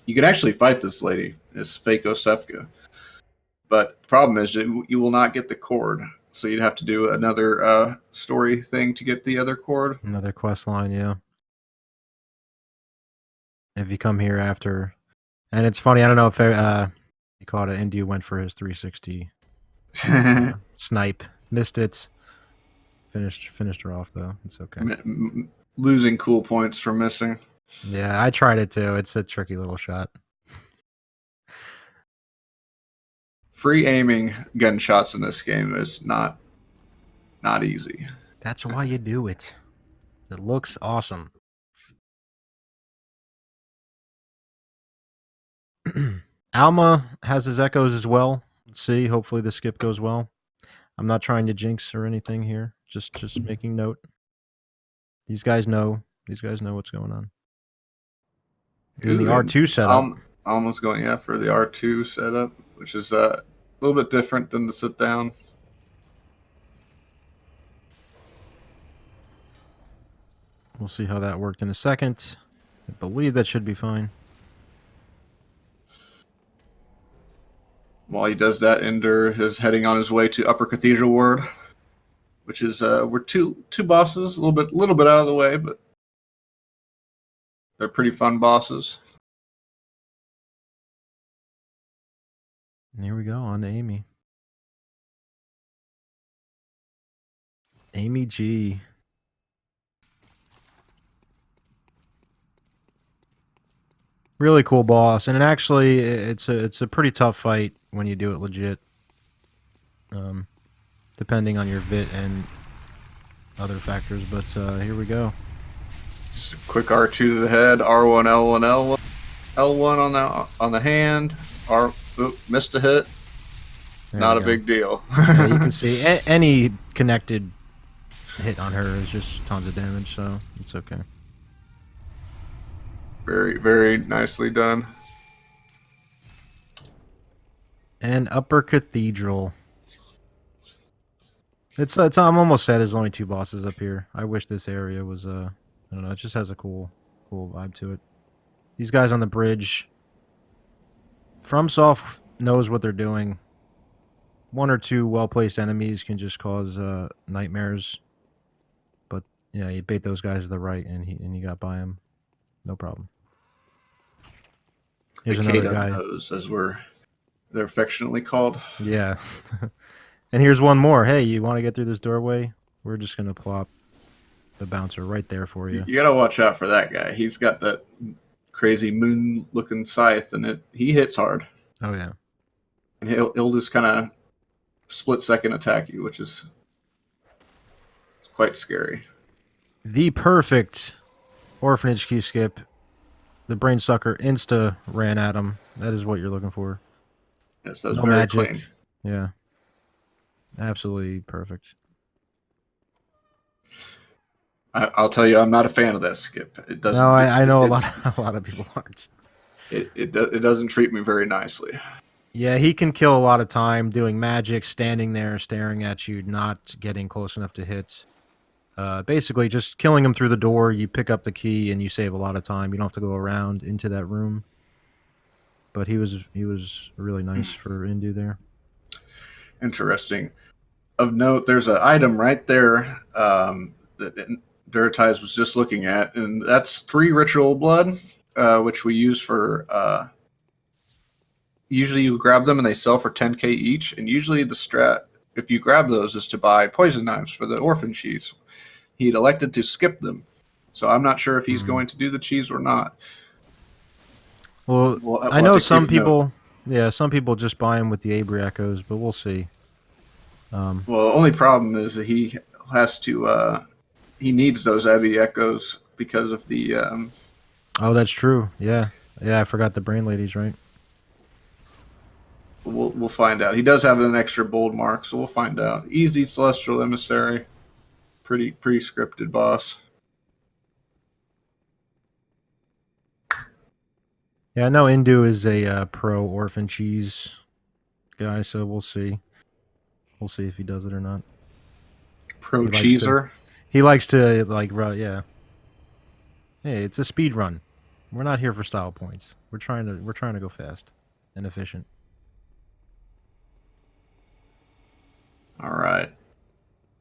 you can actually fight this lady, this Fako Sefka. But the problem is that you will not get the cord, so you'd have to do another story thing to get the other cord. Another quest line, yeah. If you come here after, and it's funny, I don't know if you caught it. India went for his 360 snipe, missed it. Finished her off though. It's okay. Losing cool points for missing. Yeah, I tried it too. It's a tricky little shot. Free aiming gunshots in this game is not easy. That's why you do it. It looks awesome. Alma has his echoes as well. Let's see. Hopefully the skip goes well. I'm not trying to jinx or anything here. Just making note. These guys know. These guys know what's going on. Doing the R2 setup. Alma's going for the R2 setup, which is a little bit different than the sit down. We'll see how that worked in a second. I believe that should be fine. While he does that, Ender is heading on his way to Upper Cathedral Ward, which is we're two bosses, a little bit out of the way, but they're pretty fun bosses. And here we go on to Amy. Amy G. Really cool boss, and actually, it's a pretty tough fight when you do it legit. Depending on your vit and other factors, but here we go. Just a quick R2 to the head, R1, L1, L1 on the hand. Missed a hit. There Not a big deal. Yeah, you can see any connected hit on her is just tons of damage, so it's okay. Very, very nicely done. And Upper Cathedral. I'm almost sad there's only 2 bosses up here. I wish this area was I don't know, it just has a cool vibe to it. These guys on the bridge. FromSoft knows what they're doing. 1 or 2 well-placed enemies can just cause nightmares. But yeah, you bait those guys to the right and you got by him. No problem. Here's another guy. Nose, as they're affectionately called. Yeah. And here's one more. Hey, you want to get through this doorway? We're just going to plop the bouncer right there for you. You got to watch out for that guy. He's got that crazy moon-looking scythe, and he hits hard. Oh, yeah. And he'll just kind of split-second attack you, which is quite scary. The perfect orphanage key skip. The brain sucker insta ran at him. That is what you're looking for. Yes, that was No very magic. clean. Yeah. Absolutely perfect. I'll tell you, I'm not a fan of that skip. It doesn't. No, I know a lot of people aren't. It doesn't treat me very nicely. Yeah, he can kill a lot of time doing magic, standing there, staring at you, not getting close enough to hit. Basically, just killing him through the door. You pick up the key and you save a lot of time. You don't have to go around into that room. But he was really nice for Indu there. Interesting. Of note, there's an item right there that Induratize was just looking at, and that's 3 ritual blood, which we use for usually you grab them and they sell for 10k each, and usually the strat, if you grab those, is to buy poison knives for the orphan cheese. He'd elected to skip them, so I'm not sure if he's going to do the cheese or not. Well, We'll I have know to keep some a note. people. Yeah, some people just buy them with the Abri Echoes, but we'll see. Well, the only problem is that he has to. He needs those Abbey Echoes because of the. Oh, that's true. Yeah, yeah. I forgot the brain ladies, right? We'll find out. He does have an extra bold mark, so we'll find out. Easy Celestial Emissary, pretty scripted boss. Yeah, I know Indu is a pro orphan cheese guy, so we'll see. We'll see if he does it or not. Pro He likes to. cheeser. He likes to yeah. Hey, it's a speed run. We're not here for style points. We're trying to go fast and efficient. All right.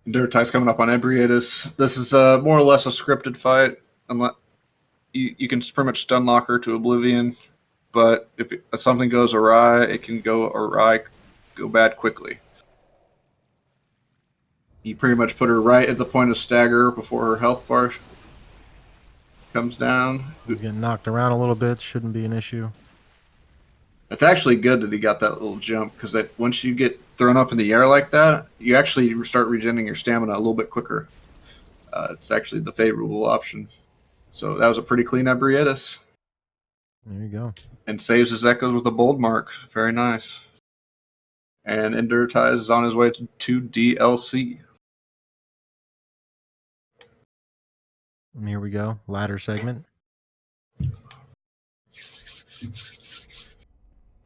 Induratize coming up on Ebriatus. This is more or less a scripted fight. Unless you can pretty much stun lock her to oblivion, but if something goes awry, it can go awry, go bad quickly. You pretty much put her right at the point of stagger before her health bar comes down. He's getting knocked around a little bit. Shouldn't be an issue. It's actually good that he got that little jump, because that once you get thrown up in the air like that, you actually start regenerating your stamina a little bit quicker. It's actually the favorable option. So that was a pretty clean Ebrietis. There you go. And saves his echoes with a bold mark. Very nice. And Induratize is on his way to DLC. And here we go. Ladder segment.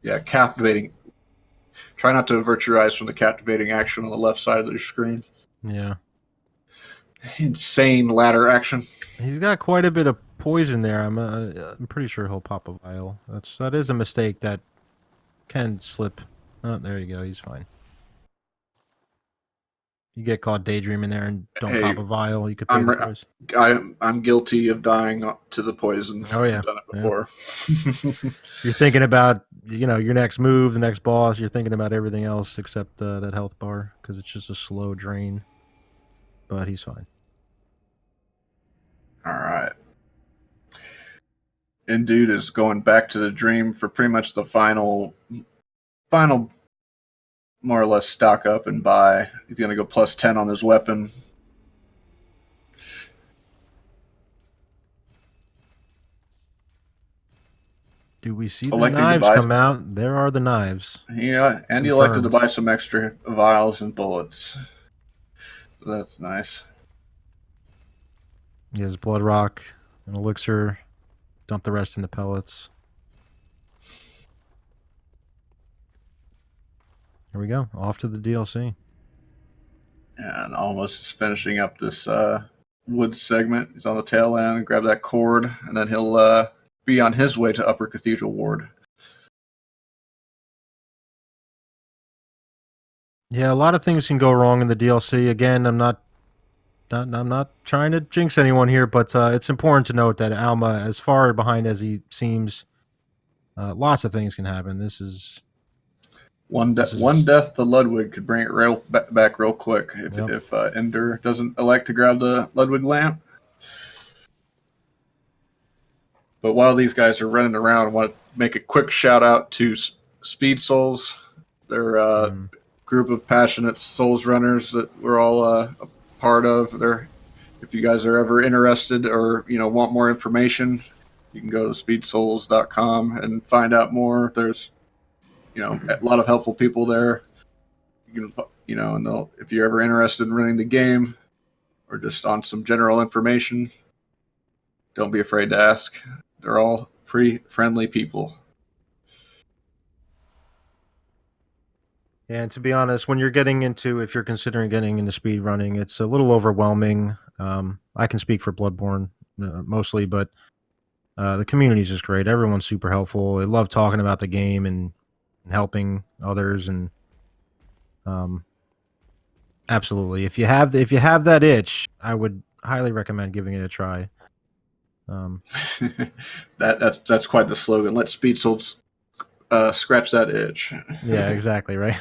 Yeah, captivating. Try not to avert your eyes from the captivating action on the left side of the screen. Yeah. Insane ladder action. He's got quite a bit of poison there. I'm pretty sure he'll pop a vial. That is a mistake that can slip. Oh, there you go. He's fine. You get caught daydreaming there and don't pop a vial, you could pay the price. I'm guilty of dying to the poison. Oh yeah, I've done it before. Yeah. You're thinking about your next move, the next boss. You're thinking about everything else except that health bar because it's just a slow drain. But he's fine. All right. And dude is going back to the dream for pretty much the final more or less stock up and buy. He's going to go plus 10 on his weapon. Do we see the knives come out? There are the knives. Yeah, and he elected to buy some extra vials and bullets. So that's nice. He has blood rock, an elixir, dump the rest into pellets. Here we go. Off to the DLC. And almost is finishing up this wood segment. He's on the tail end. Grab that cord, and then he'll be on his way to Upper Cathedral Ward. Yeah, a lot of things can go wrong in the DLC. Again, I'm not trying to jinx anyone here, but it's important to note that Alma, as far behind as he seems, lots of things can happen. This is one death to Ludwig could bring it back real quick if Ender doesn't elect to grab the Ludwig lamp. But while these guys are running around, I want to make a quick shout out to Speed Souls. They're a group of passionate Souls runners that we're all a part of. If you guys are ever interested or want more information, you can go to speedsouls.com and find out more. There's a lot of helpful people there. You can, and if you're ever interested in running the game or just on some general information, don't be afraid to ask. They're all pretty friendly people. Yeah, and to be honest, when if you're considering getting into speed running, it's a little overwhelming. I can speak for Bloodborne mostly, but the community is just great. Everyone's super helpful. They love talking about the game and helping others, and absolutely, if you have that itch, I would highly recommend giving it a try. That's quite the slogan. Let Speed Souls scratch that itch. Yeah, exactly, right?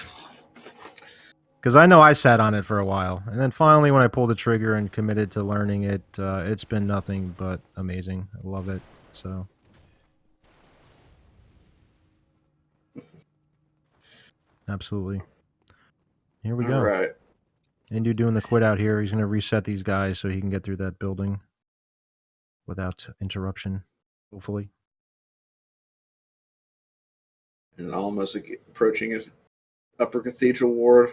Because I know I sat on it for a while, and then finally, when I pulled the trigger and committed to learning it, it's been nothing but amazing. I love it. So, absolutely. Here we All go. right. Indu doing the quit out here. He's going to reset these guys so he can get through that building without interruption, hopefully. And almost approaching his upper cathedral ward.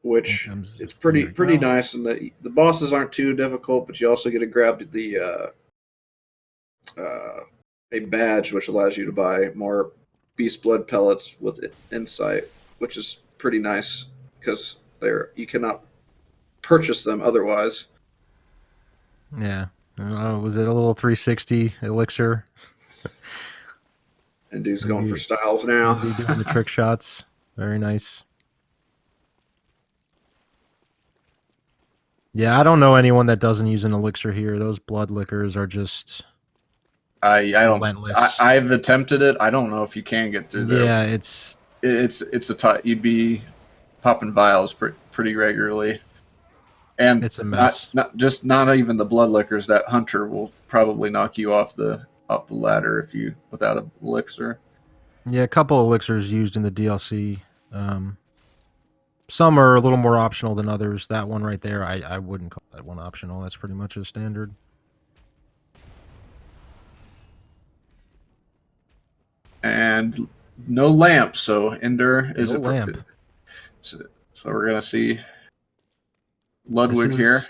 Which it's pretty nice, and the bosses aren't too difficult, but you also get to grab the a badge which allows you to buy more beast blood pellets with insight, which is pretty nice because you cannot purchase them otherwise. Yeah. Was it a little 360 elixir? And dude's going for styles now. Indu doing the trick shots. Very nice. Yeah, I don't know anyone that doesn't use an elixir here. Those blood liquors are just I don't. relentless. I've attempted it. I don't know if you can get through there. Yeah, it's a you'd be popping vials pretty regularly, and it's a mess. Not even the blood liquors. That hunter will probably knock you off the ladder if you without an elixir. Yeah, a couple elixirs used in the DLC. Some are a little more optional than others. That one right there, I wouldn't call that one optional. That's pretty much a standard. And no lamp, so Ender is no a lamp. So we're gonna see Ludwig here.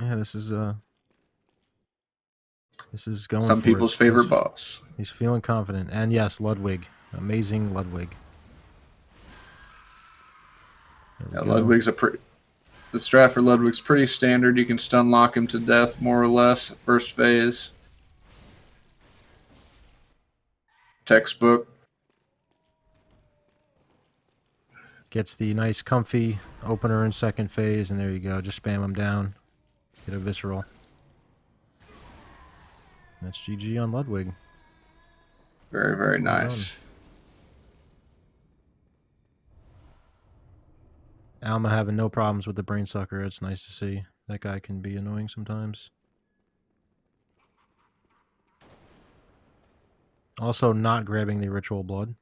Yeah, this is going. Some people's favorite boss. He's feeling confident, and yes, Ludwig, amazing Ludwig. Yeah, Ludwig's the strat for Ludwig's pretty standard. You can stun lock him to death more or less. First phase. Textbook. Gets the nice comfy opener in second phase, and there you go. Just spam him down. Get a visceral. That's GG on Ludwig. Very, very nice. Alma having no problems with the brain sucker. It's nice to see. That guy can be annoying sometimes. Also not grabbing the ritual blood.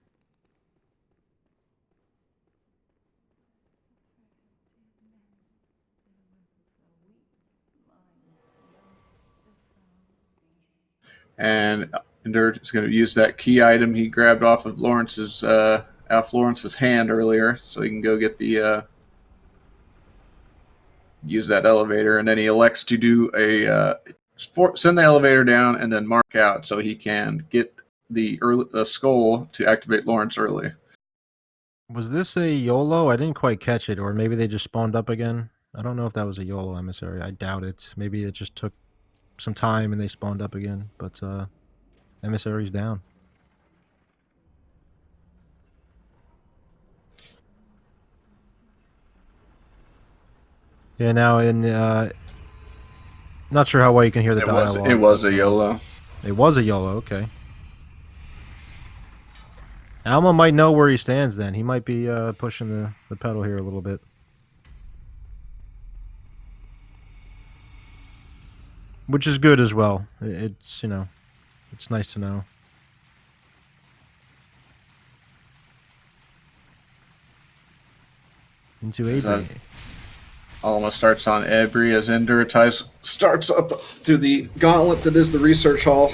And Ender is going to use that key item he grabbed off of Lawrence's hand earlier, so he can go get the use that elevator, and then he elects to do send the elevator down and then mark out so he can get the skull to activate Lawrence early. Was this a YOLO? I didn't quite catch it, or maybe they just spawned up again. I don't know if that was a YOLO emissary. I doubt it. Maybe it just took some time and they spawned up again, but emissary's down. Yeah, now in not sure how well you can hear the dialogue. It was a YOLO. It was a YOLO, okay. Alma might know where he stands then. He might be pushing the pedal here a little bit. Which is good as well. It's, it's nice to know. Into Abri. Alma starts on Abri as Induratize starts up through the gauntlet that is the research hall.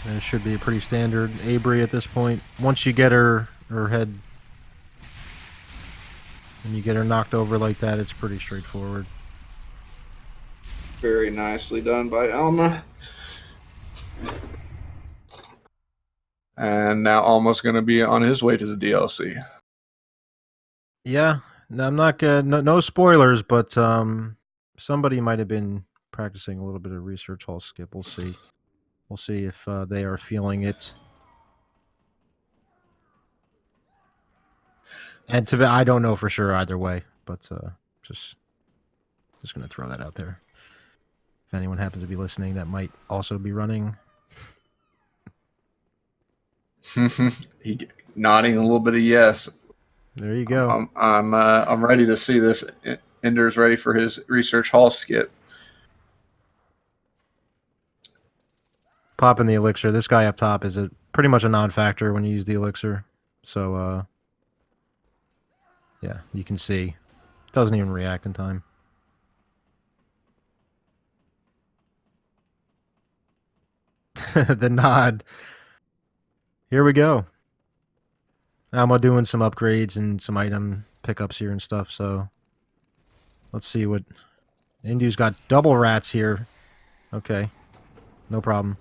And it should be a pretty standard Abri at this point. Once you get her head and you get her knocked over like that, it's pretty straightforward. Very nicely done by Alma. And now Alma's going to be on his way to the DLC. Yeah, no, I'm not no spoilers, but somebody might have been practicing a little bit of research hall skip. We'll see. We'll see if they are feeling it. And I don't know for sure either way, but just Just going to throw that out there. If anyone happens to be listening that might also be running. He nodding a little bit of yes. There you go. I'm ready to see this. Ender's ready for his research hall skip. Popping the elixir. This guy up top is pretty much a non-factor when you use the elixir. So, yeah, you can see. It doesn't even react in time. The nod. Here we go. I'm doing some upgrades and some item pickups here and stuff, so let's see what... Indu's got double rats here. Okay. No problem.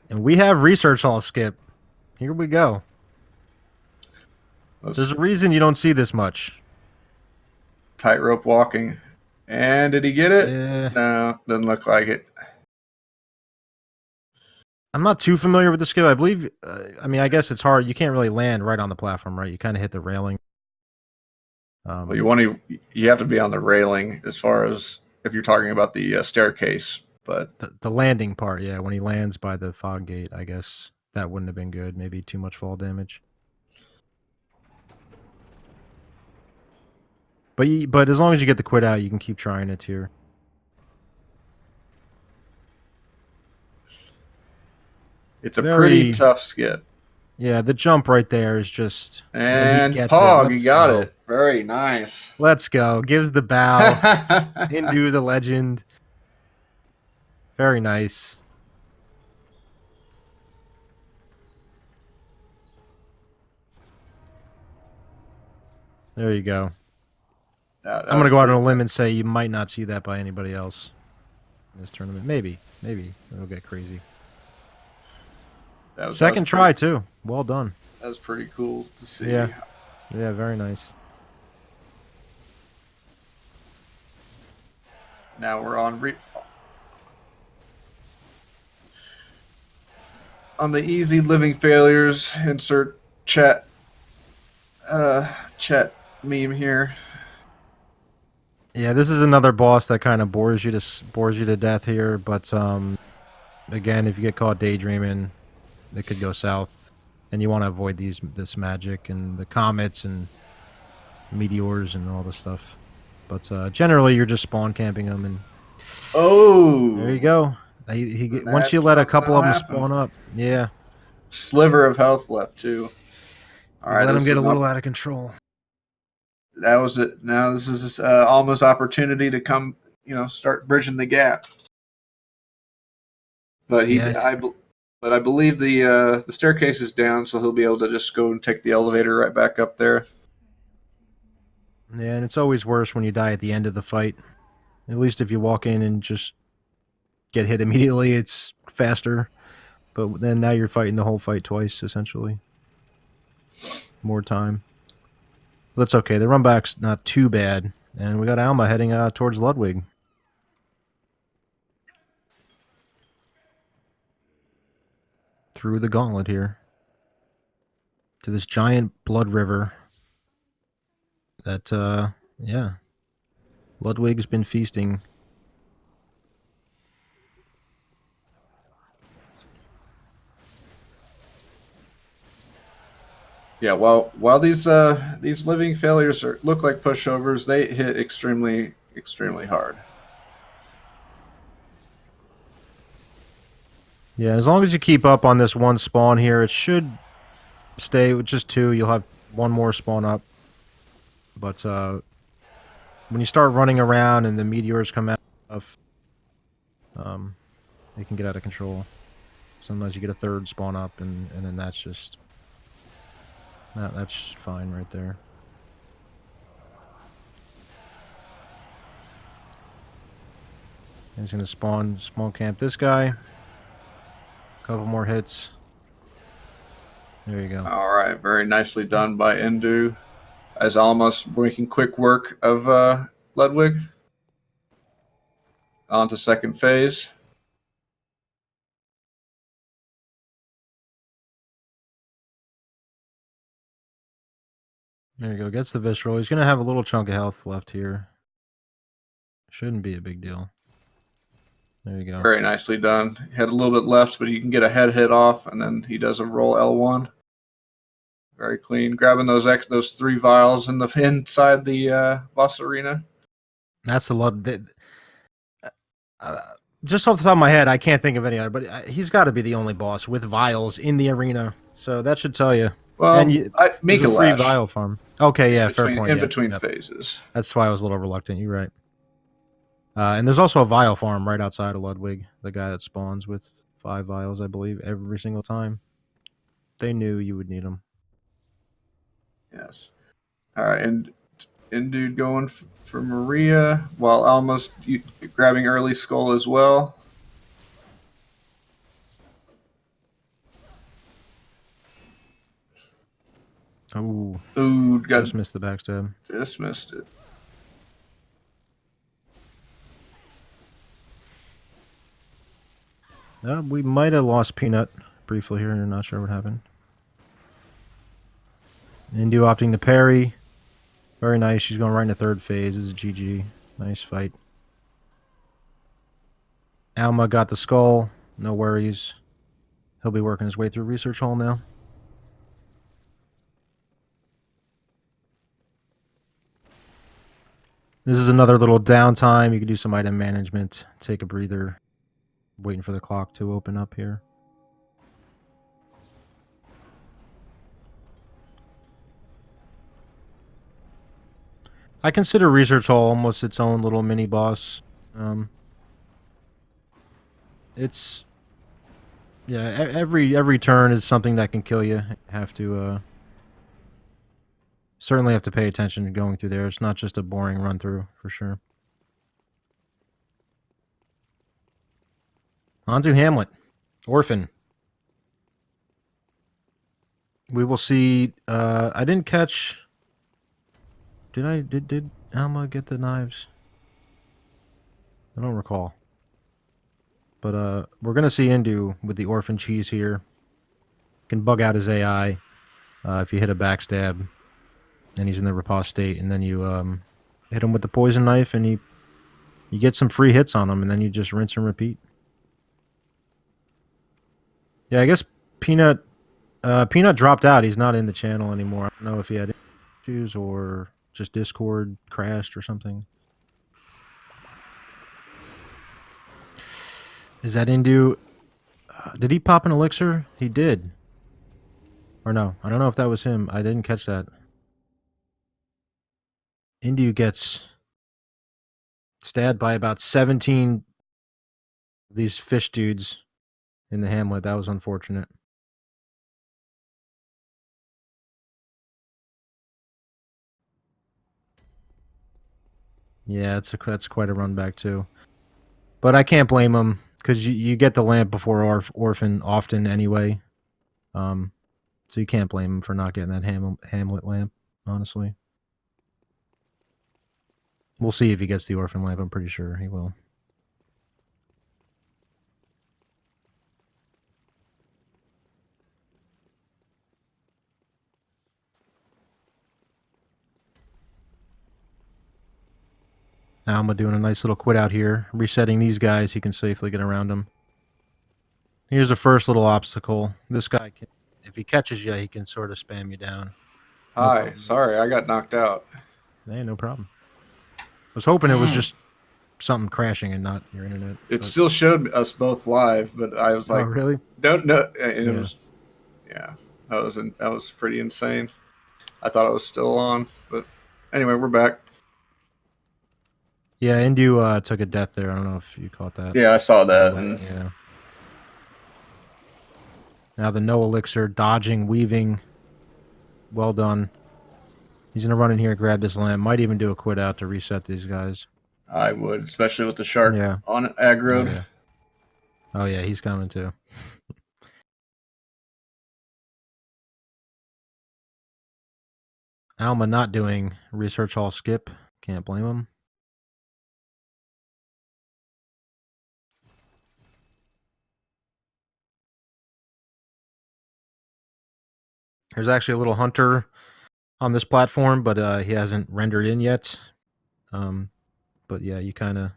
And we have research hall skip. Here we go. There's a reason you don't see this much. Tightrope walking. And did he get it? No, doesn't look like it. I'm not too familiar with the skip. I believe, I mean, I guess it's hard. You can't really land right on the platform, right? You kind of hit the railing. Well, you have to be on the railing as far as if you're talking about the staircase. But the landing part, yeah, when he lands by the fog gate, I guess that wouldn't have been good. Maybe too much fall damage. But as long as you get the quit out, you can keep trying it here. It's a pretty tough skip. Yeah, the jump right there is just... And Pog, he got it. Very nice. Let's go. Gives the bow. Indu the legend. Very nice. There you go. I'm going to go out on a limb and say you might not see that by anybody else in this tournament. Maybe. It'll get crazy. Second try, too. Well done. That was pretty cool to see. Yeah, very nice. Now we're on the easy living failures. Insert chat meme here. Yeah, this is another boss that kind of bores you to death here. But again, if you get caught daydreaming, it could go south, and you want to avoid this magic and the comets and meteors and all this stuff. But generally, you're just spawn camping them, and there you go. Once you let a couple of them spawn up, yeah. Sliver of health left too. All right, let them get a little out of control. That was it. Now this is Alma's opportunity to come, start bridging the gap. But I believe the staircase is down, so he'll be able to just go and take the elevator right back up there. Yeah, and it's always worse when you die at the end of the fight. At least if you walk in and just get hit immediately, it's faster. But then now you're fighting the whole fight twice, essentially. More time. But that's okay. The run back's not too bad. And we got Alma heading towards Ludwig. Through the gauntlet here. To this giant blood river. That, yeah. Ludwig's been feasting. Yeah, while these living failures look like pushovers, they hit extremely hard. Yeah, as long as you keep up on this one spawn here, it should stay with just 2. You'll have one more spawn up. But when you start running around and the meteors come out, it can get out of control. Sometimes you get a 3rd spawn up, and then that's just... that's fine right there. He's going to spawn camp this guy. Couple more hits. There you go. All right, very nicely done by Indu. As Alma's making quick work of Ludwig. On to second phase. There you go. Gets the visceral. He's gonna have a little chunk of health left here. Shouldn't be a big deal. There you go. Very nicely done. He had a little bit left, but you can get a head hit off, and then he does a roll L1. Very clean. Grabbing those 3 vials in the inside the boss arena. That's the love. Just off the top of my head, I can't think of any other, but he's got to be the only boss with vials in the arena. So that should tell you. Well, and you, make a a free lash vial farm. Okay, yeah, fair between, point. in Yeah, between yeah. phases. That's why I was a little reluctant. You're right. And there's also a vial farm right outside of Ludwig, the guy that spawns with 5 vials, I believe, every single time. They knew you would need them. Yes. All right, and dude going for Maria while almost grabbing early skull as well. Oh, Ooh, just missed the backstab. Just missed it. We might have lost Peanut briefly here. I'm not sure what happened. Indu opting to parry. Very nice. She's going right into third phase. This is GG. Nice fight. Alma got the skull. No worries. He'll be working his way through research hall now. This is another little downtime. You can do some item management. Take a breather. Waiting for the clock to open up here. I consider research hall almost its own little mini boss. It's every turn is something that can kill you. Have to certainly have to pay attention to going through there. It's not just a boring run through for sure. On to Hamlet, Orphan. We will see. I didn't catch. Did Alma get the knives? I don't recall. But we're gonna see Indu with the orphan cheese here. Can bug out his AI if you hit a backstab, and he's in the riposte state, and then you hit him with the poison knife, and you get some free hits on him, and then you just rinse and repeat. Yeah, I guess Peanut dropped out. He's not in the channel anymore. I don't know if he had issues or just Discord crashed or something. Is that Indu? Did he pop an elixir? He did. Or no, I don't know if that was him. I didn't catch that. Indu gets stabbed by about 17 of these fish dudes in the hamlet. That was unfortunate. Yeah, that's quite a run back too. But I can't blame him because you get the lamp before Orphan often anyway. So you can't blame him for not getting that Hamlet lamp, honestly. We'll see if he gets the Orphan lamp. I'm pretty sure he will. Alma doing a nice little quit out here. Resetting these guys, he can safely get around them. Here's the first little obstacle. This guy, if he catches you, he can sort of spam you down. Hi, sorry, I got knocked out. Hey, no problem. I was hoping it was just something crashing and not your internet. It still showed us both live, but I was like, "Oh, really? Don't know." And it was, yeah, that was pretty insane. I thought it was still on, but anyway, we're back. Yeah, Indu took a death there. I don't know if you caught that. Yeah, I saw that. Yeah. Now the no elixir, dodging, weaving. Well done. He's going to run in here, grab this lamp. Might even do a quit out to reset these guys. I would, especially with the shark on it aggroed. Oh, yeah, he's coming too. Alma not doing research hall skip. Can't blame him. There's actually a little hunter on this platform, but he hasn't rendered in yet. But yeah, you gotta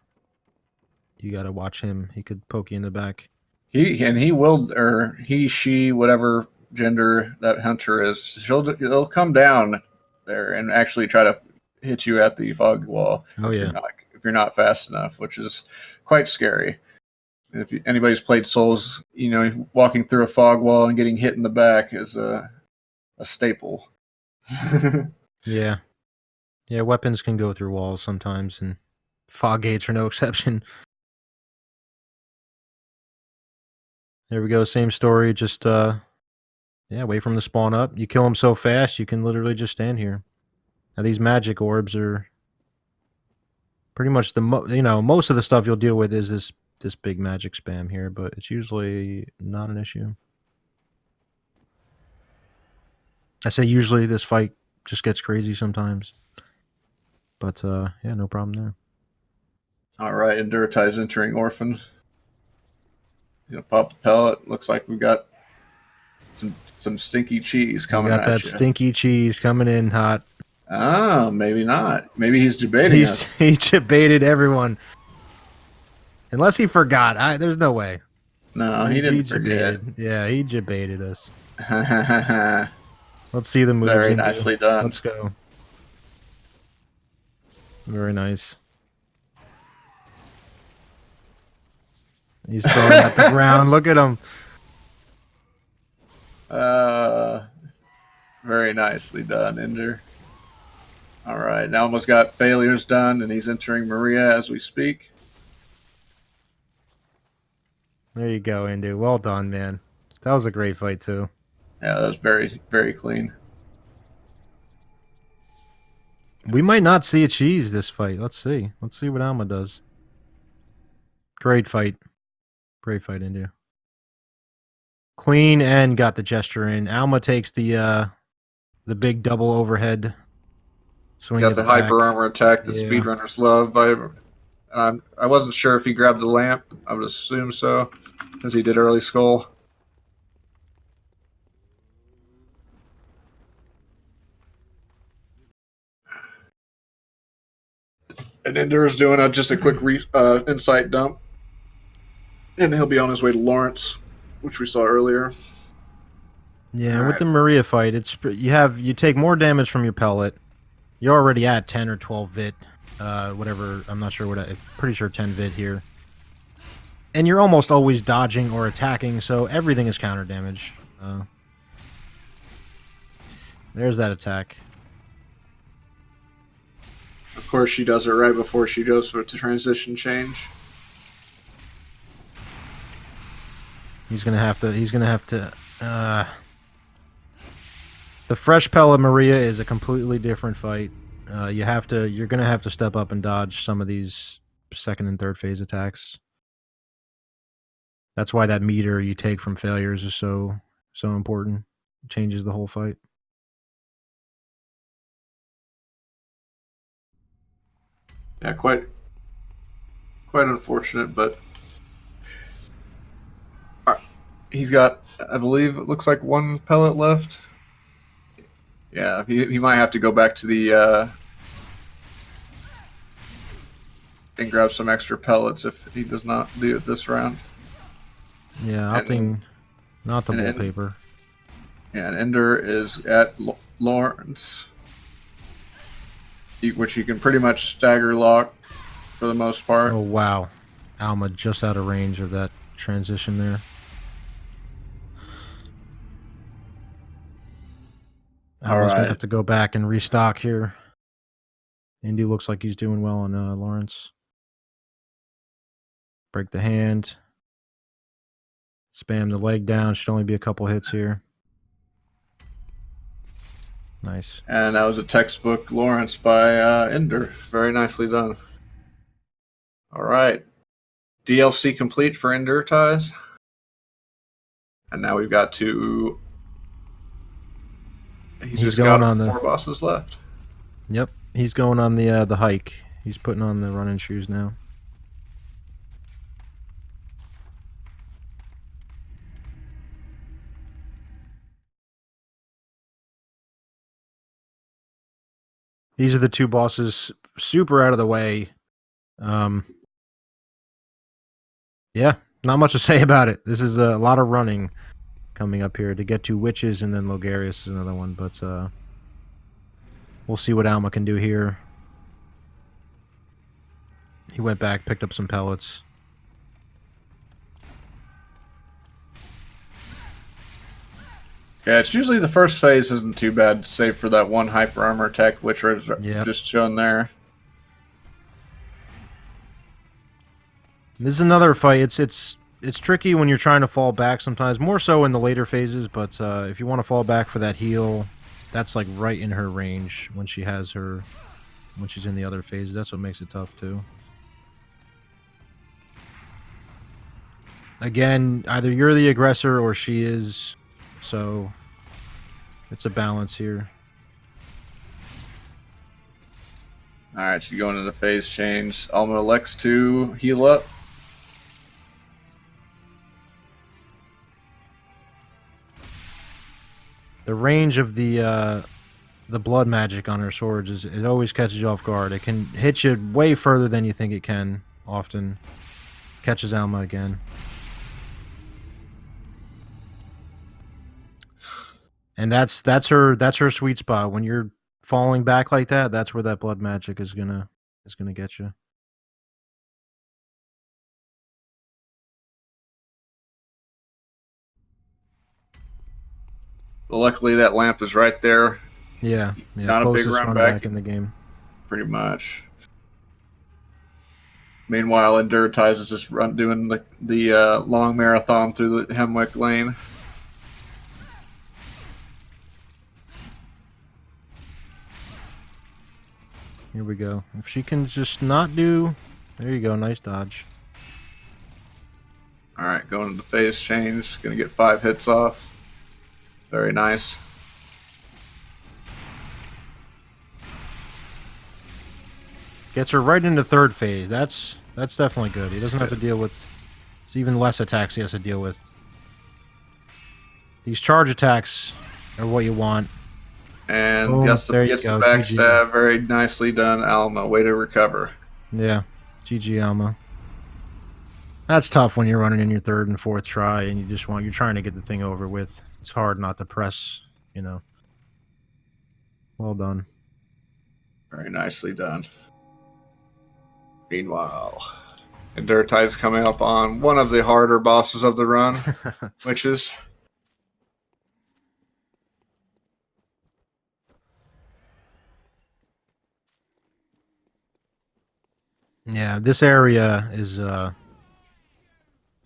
watch him. He could poke you in the back. He will, or he, she, whatever gender that hunter is, they'll come down there and actually try to hit you at the fog wall Oh yeah, if you're not fast enough, which is quite scary. If anybody's played Souls, walking through a fog wall and getting hit in the back is a staple. yeah, yeah. Weapons can go through walls sometimes, and fog gates are no exception. There we go. Same story. Just yeah, wait for him to spawn up. You kill him so fast, you can literally just stand here. Now these magic orbs are pretty much most of the stuff you'll deal with is this big magic spam here, but it's usually not an issue. I say usually. This fight just gets crazy sometimes, but yeah, no problem there. All right, induratize entering orphan. Pop the pellet. Looks like we've got some stinky cheese You coming got at that you. stinky cheese coming in hot. Oh, maybe not. Maybe he's debating us. He debated everyone, unless he forgot. There's no way. No, he didn't forget. Debated. Yeah, he debated us. Let's see the moves. Very nicely done. Let's go. Very nice. He's throwing at the ground. Look at him. Very nicely done, Ender. All right, now almost got failures done, and he's entering Maria as we speak. There you go, Indu. Well done, man. That was a great fight, too. Yeah, that was very, very clean. We might not see a cheese this fight. Let's see. Let's see what Alma does. Great fight. Great fight, Indu. Clean and got the gesture in. Alma takes the big double overhead swing. Got the hyper armor attack that speedrunners love. I wasn't sure if he grabbed the lamp. I would assume so, since he did early skull. And Ender's doing just a quick insight dump. And he'll be on his way to Lawrence, which we saw earlier. Yeah, with the Maria fight, you take more damage from your pellet. You're already at 10 or 12 vit, whatever. I'm not sure I'm pretty sure 10 vit here. And you're almost always dodging or attacking, so everything is counter damage. There's that attack. Of course, she does it right before she goes for a transition change. He's gonna have to. The fresh pellet Maria is a completely different fight. You're gonna have to step up and dodge some of these second and third phase attacks. That's why that meter you take from failures is so important. It changes the whole fight. Yeah, quite unfortunate, but he's got, I believe it looks like one pellet left. Yeah, he might have to go back to the and grab some extra pellets if he does not do it this round. Yeah, opting not the wallpaper. Yeah, and Ender is at Lawrence, which you can pretty much stagger lock for the most part. Oh wow, Alma just out of range of that transition there. Alma's gonna have to go back and restock here. Indy looks like he's doing well on Lawrence. Break the hand. Spam the leg down. Should only be a couple hits here. Nice. And that was a textbook Lawrence by Ender. Very nicely done. All right. DLC complete for Induratize. And now we've got to... He's just got on 4 bosses left. Yep. He's going on the hike. He's putting on the running shoes now. These are the two bosses, super out of the way. Yeah, not much to say about it. This is a lot of running coming up here to get to Witches, and then Logarius is another one, but we'll see what Alma can do here. He went back, picked up some pellets. Yeah, it's usually the first phase isn't too bad, save for that one hyper armor attack, which was just shown there. This is another fight. It's tricky when you're trying to fall back sometimes, more so in the later phases, but if you want to fall back for that heal, that's like right in her range when she's in the other phases. That's what makes it tough too. Again, either you're the aggressor or she is, so it's a balance here. Alright, she's going into phase change. Alma elects to heal up. The range of the blood magic on her swords it always catches you off guard. It can hit you way further than you think it can. Often catches Alma again, and that's her sweet spot. When you're falling back like that, that's where that blood magic is gonna get you. But luckily, that lamp is right there. Yeah. Not a big run back in the game. Pretty much. Meanwhile, induratize is just doing the long marathon through the Hemwick lane. Here we go. If she can just not do... There you go. Nice dodge. Alright, going into phase change. Gonna get 5 hits off. Very nice. Gets her right into third phase. That's definitely good. He doesn't have to deal with... It's even less attacks he has to deal with. These charge attacks are what you want. And boom, gets the backstab. Very nicely done, Alma. Way to recover. Yeah. GG, Alma. That's tough when you're running in your third and fourth try and you're trying to get the thing over with. It's hard not to press, you know. Well done. Very nicely done. Meanwhile, induratize coming up on one of the harder bosses of the run, which is... Yeah, this area is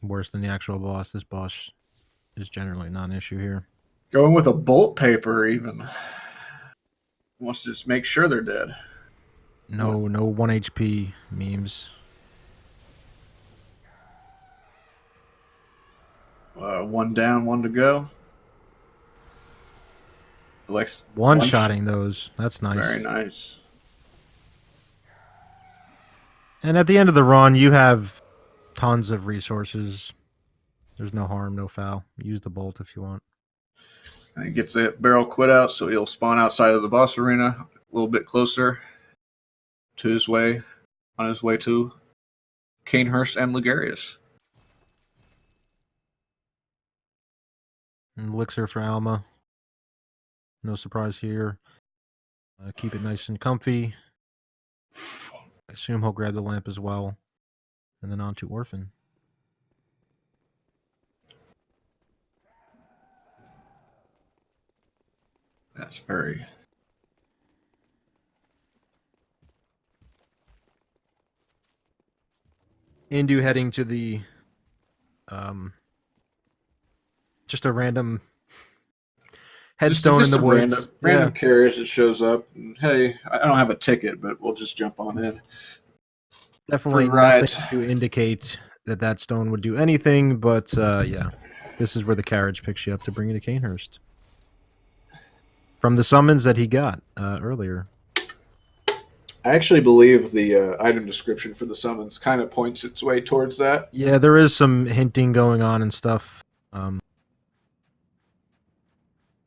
worse than the actual boss. This boss is generally not an issue here. Going with a bolt paper, even. Wants to just make sure they're dead. No 1 HP memes. One down, 1 to go. One-shotting those. That's nice. Very nice. And at the end of the run, you have tons of resources. There's no harm, no foul. Use the bolt if you want. And he gets the barrel quit out, so he'll spawn outside of the boss arena, a little bit closer to his way, on his way to Canehurst and Logarius. And elixir for Alma. No surprise here. Keep it nice and comfy. I assume he'll grab the lamp as well. And then on to Orphan. That's very... Indu heading to the... just a random... headstone in the woods. Random carriage that shows up. And, hey, I don't have a ticket, but we'll just jump on in. Definitely nothing to indicate that stone would do anything, but yeah, this is where the carriage picks you up to bring you to Canehurst. From the summons that he got earlier. I actually believe the item description for the summons kind of points its way towards that. Yeah, there is some hinting going on and stuff.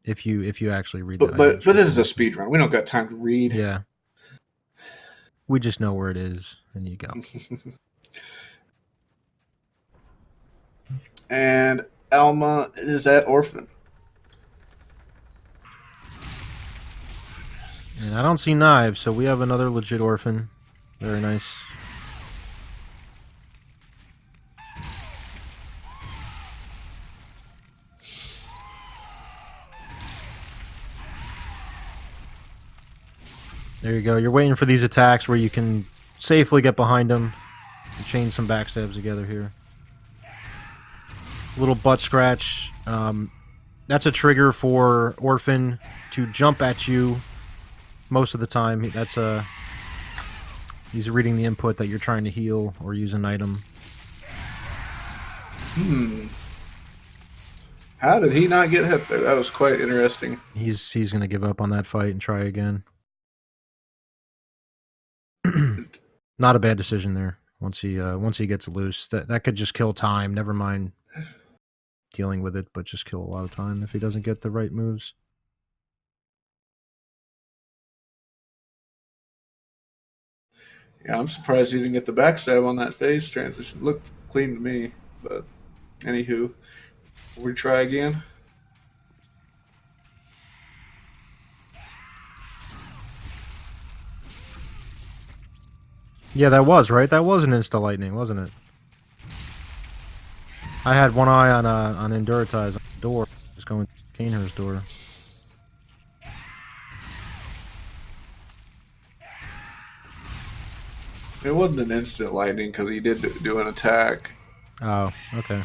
If you actually read but this is a speed run. We don't got time to read. Yeah. We just know where it is, and you go. And Alma is at Orphan. And I don't see knives, so we have another legit orphan. Very nice. There you go. You're waiting for these attacks where you can safely get behind them and chain some backstabs together here. Little butt scratch. That's a trigger for Orphan to jump at you most of the time. He's reading the input that you're trying to heal or use an item. How did he not get hit there? That was quite interesting. He's going to give up on that fight and try again. Not a bad decision there. Once he gets loose, that could just kill time. Never mind dealing with it, but just kill a lot of time if he doesn't get the right moves. Yeah, I'm surprised he didn't get the backstab on that phase transition. Looked clean to me, but anywho, we try again. Yeah, that was right. That was an insta lightning, wasn't it? I had one eye on induratize on the door, just going to Kaner's door. It wasn't an instant lightning because he did do an attack. Oh, okay.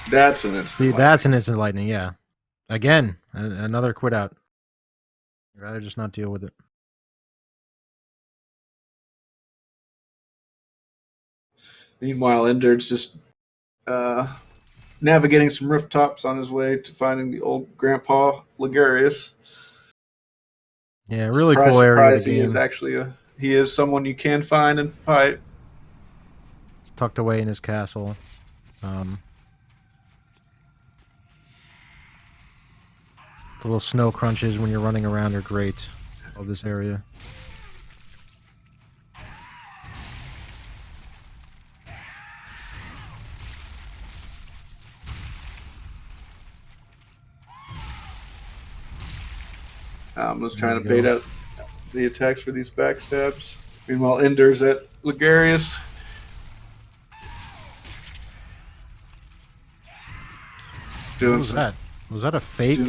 That's an instant. See, lightning. that's an instant lightning. Yeah. Again, another quit out. I'd rather just not deal with it. Meanwhile, Enderd's just navigating some rooftops on his way to finding the old Grandpa Ligarius. Yeah, really cool area of the game. He is someone you can find and fight. It's tucked away in his castle. The little snow crunches when you're running around are great. Love this area. Was trying to bait out the attacks for these backstabs. Meanwhile, Ender's at Ligarius. What was that? Was that a fake?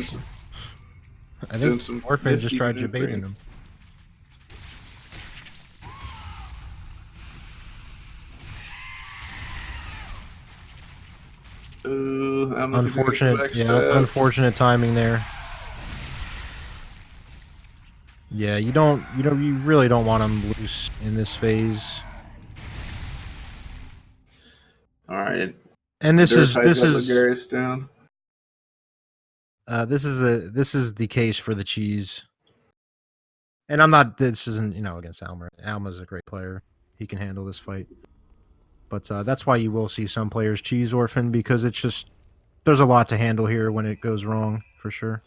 I think Orphan just tried to bait him. Unfortunate timing there. Yeah, you really don't want him loose in this phase. All right. And this is Ligarius down. This is the case for the cheese. And this isn't, against Alma. Alma's a great player. He can handle this fight. But that's why you will see some players cheese Orphan, because it's just, there's a lot to handle here when it goes wrong, for sure.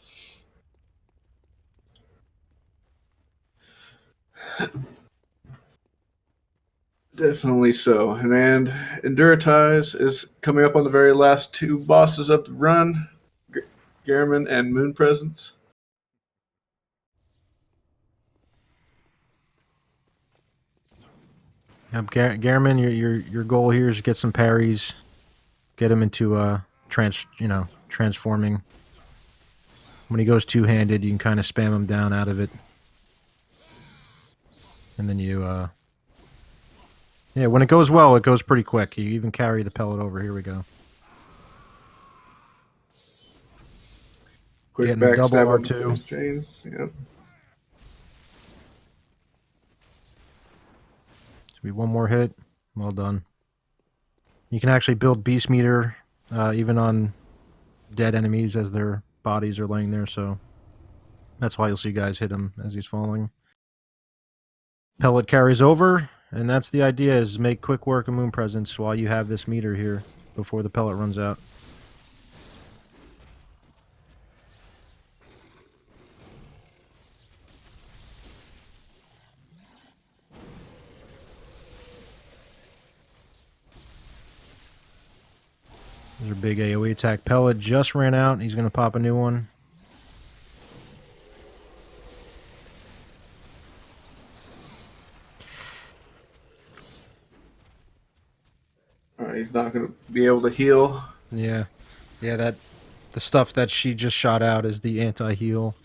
Definitely so. And Induratize is coming up on the very last two bosses of the run, Gehrman and Moon Presence. Gehrman, your goal here is to get some parries, get him into transforming. When he goes two-handed, you can kind of spam him down out of it, and then when it goes well, it goes pretty quick. You even carry the pellet over. Here we go. Quick getting the double R2. Yep. Be one more hit. Well done. You can actually build beast meter even on dead enemies as their bodies are laying there, so that's why you'll see guys hit him as he's falling. Pellet carries over, and that's the idea, is make quick work of Moon Presence while you have this meter here before the pellet runs out. Another big AoE attack. Pellet just ran out. He's going to pop a new one. Alright, he's not going to be able to heal. Yeah. Yeah, the stuff that she just shot out is the anti-heal.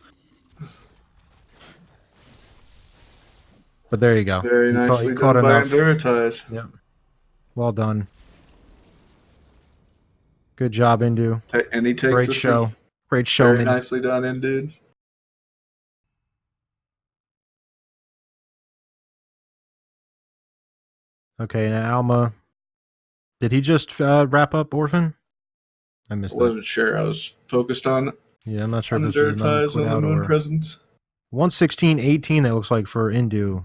But there you go. Very He nicely caught done by enough. induratize. Yep. Well done. Good job, Indu. And he takes Great the show. C. Great show, Very man. nicely done, dude. Okay, now Alma. Did he just wrap up Orphan? I missed that. Wasn't sure. I was focused on Yeah, I'm not sure if this was another induratize quit on the out moon or... presence. 116.18, that looks like, for Indu.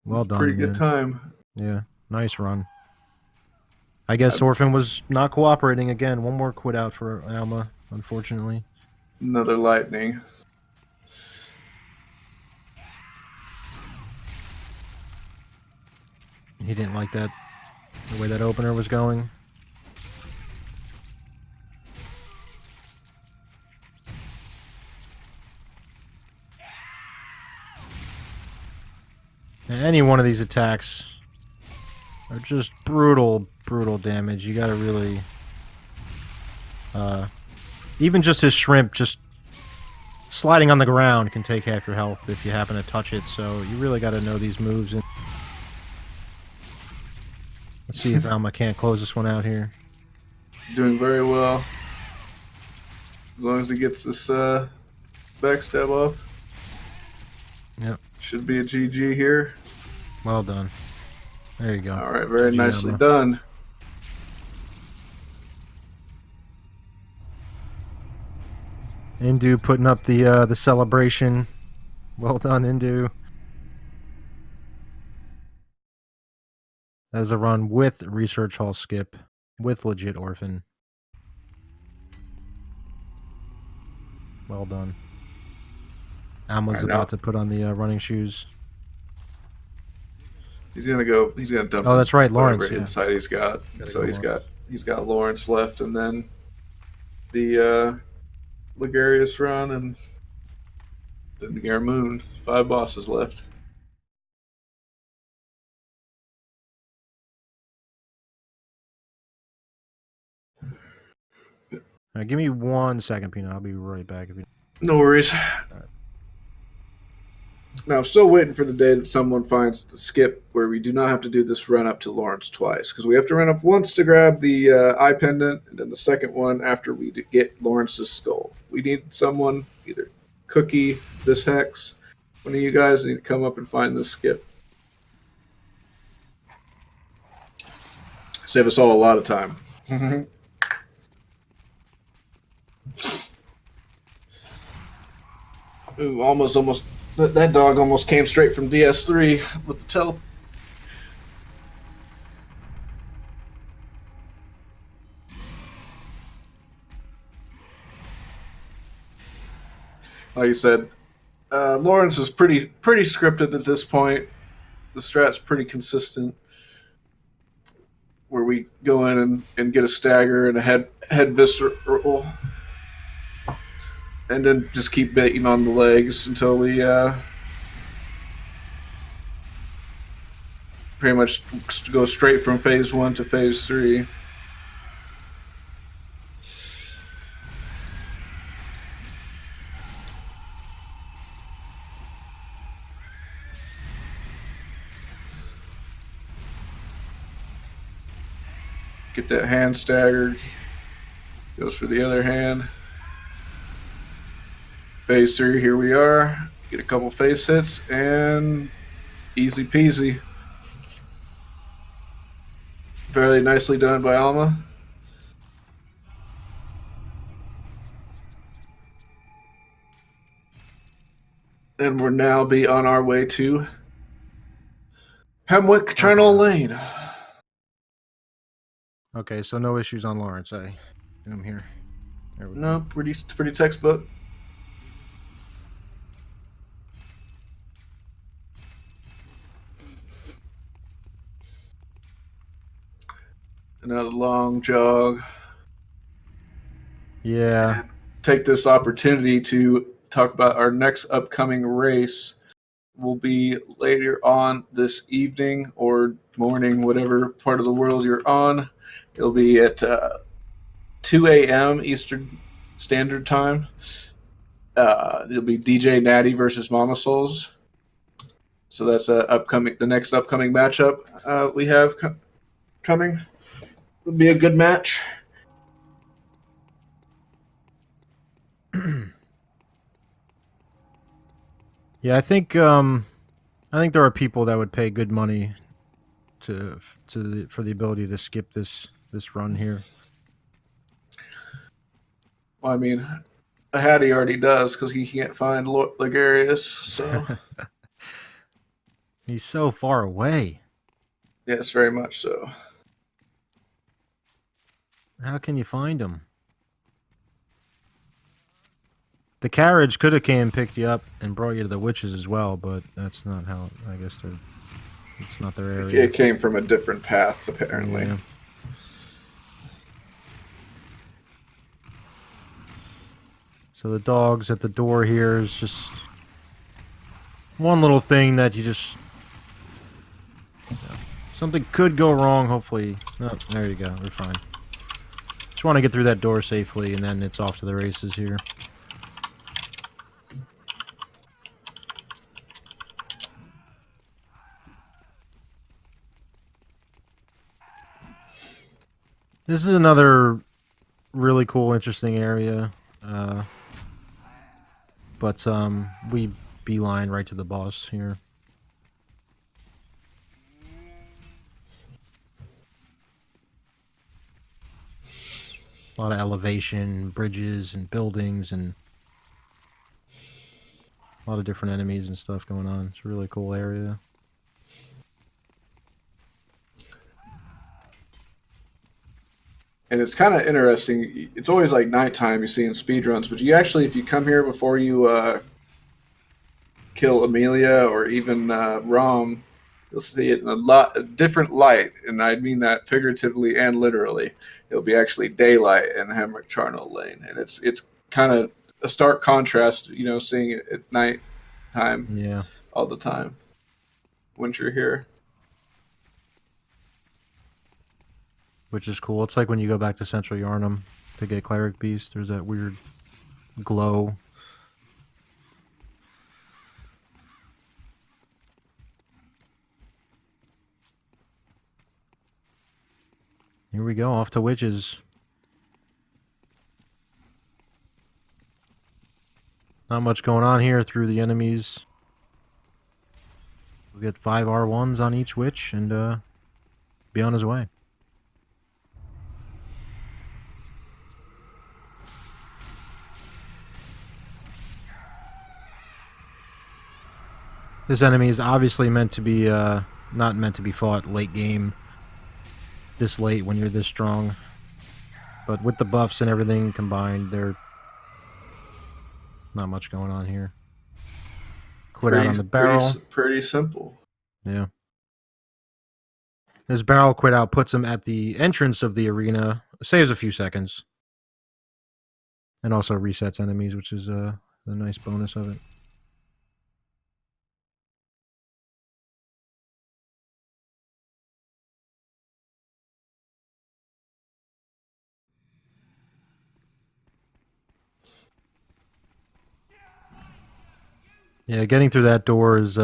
Well done, Pretty man. good time. Yeah, nice run. I guess Orphan was not cooperating again. One more quit out for Alma, unfortunately. Another lightning. He didn't like that, the way that opener was going. And any one of these attacks are just brutal, brutal damage. You gotta really... even just his shrimp, just sliding on the ground can take half your health if you happen to touch it, so you really gotta know these moves. And let's see if Alma can't close this one out here. Doing very well. As long as he gets this backstab off. Yep. Should be a GG here. Well done. There you go. Alright, very GG, nicely Alma. done. Indu putting up the celebration. Well done, Indu. As a run with Research Hall skip, with legit Orphan. Well done. Alma's about to put on the running shoes. He's gonna go. He's gonna dump. Oh, that's right, Lawrence. Whatever insight he's got. So go he's got Lawrence left, and then the Ligarius run, and then Garamoon. 5 bosses left. Right, give me 1 second, Peanut. I'll be right back. If you... No worries. Now, I'm still waiting for the day that someone finds the skip where we do not have to do this run up to Lawrence twice. Because we have to run up once to grab the eye pendant, and then the second one after we get Lawrence's skull. We need someone, either Cookie, this Hex, one of you guys need to come up and find this skip. Save us all a lot of time. Ooh, almost. That dog almost came straight from DS3 with the tele. Like you said, Lawrence is pretty scripted at this point. The strat's pretty consistent, where we go in and get a stagger and a head visceral, and then just keep baiting on the legs until we pretty much go straight from phase 1 to phase 3. Get that hand staggered. Goes for the other hand. Phase 3, here we are. Get a couple face hits and easy peasy. Very nicely done by Alma. And we're now be on our way to Hemwick Charnel Lane. Okay, so no issues on Lawrence, I am here. No, pretty textbook. Another long jog. Yeah. and take this opportunity to talk about our next upcoming race. Will be later on this evening or morning, whatever part of the world you're on. It'll be at 2 a.m. Eastern Standard Time. It'll be DJ Natty versus Mama Souls. So that's the next upcoming matchup we have coming. It'll be a good match. Yeah, I think there are people that would pay good money for the ability to skip this run here. Well, I mean, Hattie already does because he can't find Ligarius. So He's so far away. yes, very much so. How can you find him? The carriage could have came and picked you up and brought you to the witches as well, but that's not how. I guess it's not their area. It came from a different path, apparently. Yeah. So the dogs at the door here is just one little thing that you just... something could go wrong, hopefully. Oh, there you go. We're fine. Just want to get through that door safely, and then it's off to the races here. This is another really cool, interesting area. But we beeline right to the boss here. A lot of elevation, bridges, and buildings, and a lot of different enemies and stuff going on. It's a really cool area. And it's kind of interesting. It's always like nighttime you see in speedruns, but you actually, if you come here before you kill Amelia or even Rom, you'll see it in a different light, and I mean that figuratively and literally. It'll be actually daylight in Hemrick Charnel Lane, and it's kind of a stark contrast, seeing it at night time, all the time when you're here. Which is cool. It's like when you go back to Central Yarnum to get Cleric Beast. There's that weird glow. Here we go, off to Witches. Not much going on here through the enemies. We'll get 5 R1s on each witch and be on his way. This enemy is obviously meant to be not meant to be fought late game. This late when you're this strong. But with the buffs and everything combined, there's not much going on here. Quit out on the barrel. Pretty simple. Yeah. This barrel quit out puts him at the entrance of the arena. Saves a few seconds. And also resets enemies, which is the nice bonus of it. Yeah, getting through that door is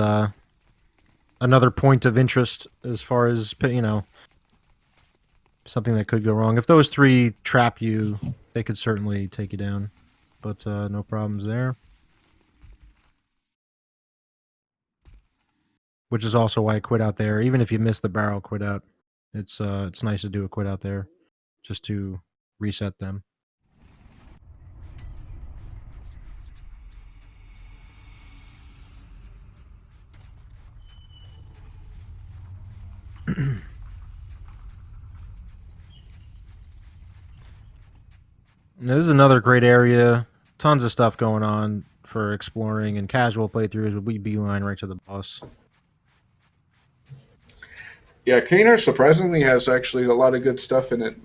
another point of interest as far as, something that could go wrong. If those 3 trap you, they could certainly take you down. But no problems there. Which is also why I quit out there. Even if you miss the barrel quit out, it's nice to do a quit out there just to reset them. This is another great area. Tons of stuff going on for exploring and casual playthroughs, but we beeline right to the boss. Yeah, Kaner surprisingly has actually a lot of good stuff in it.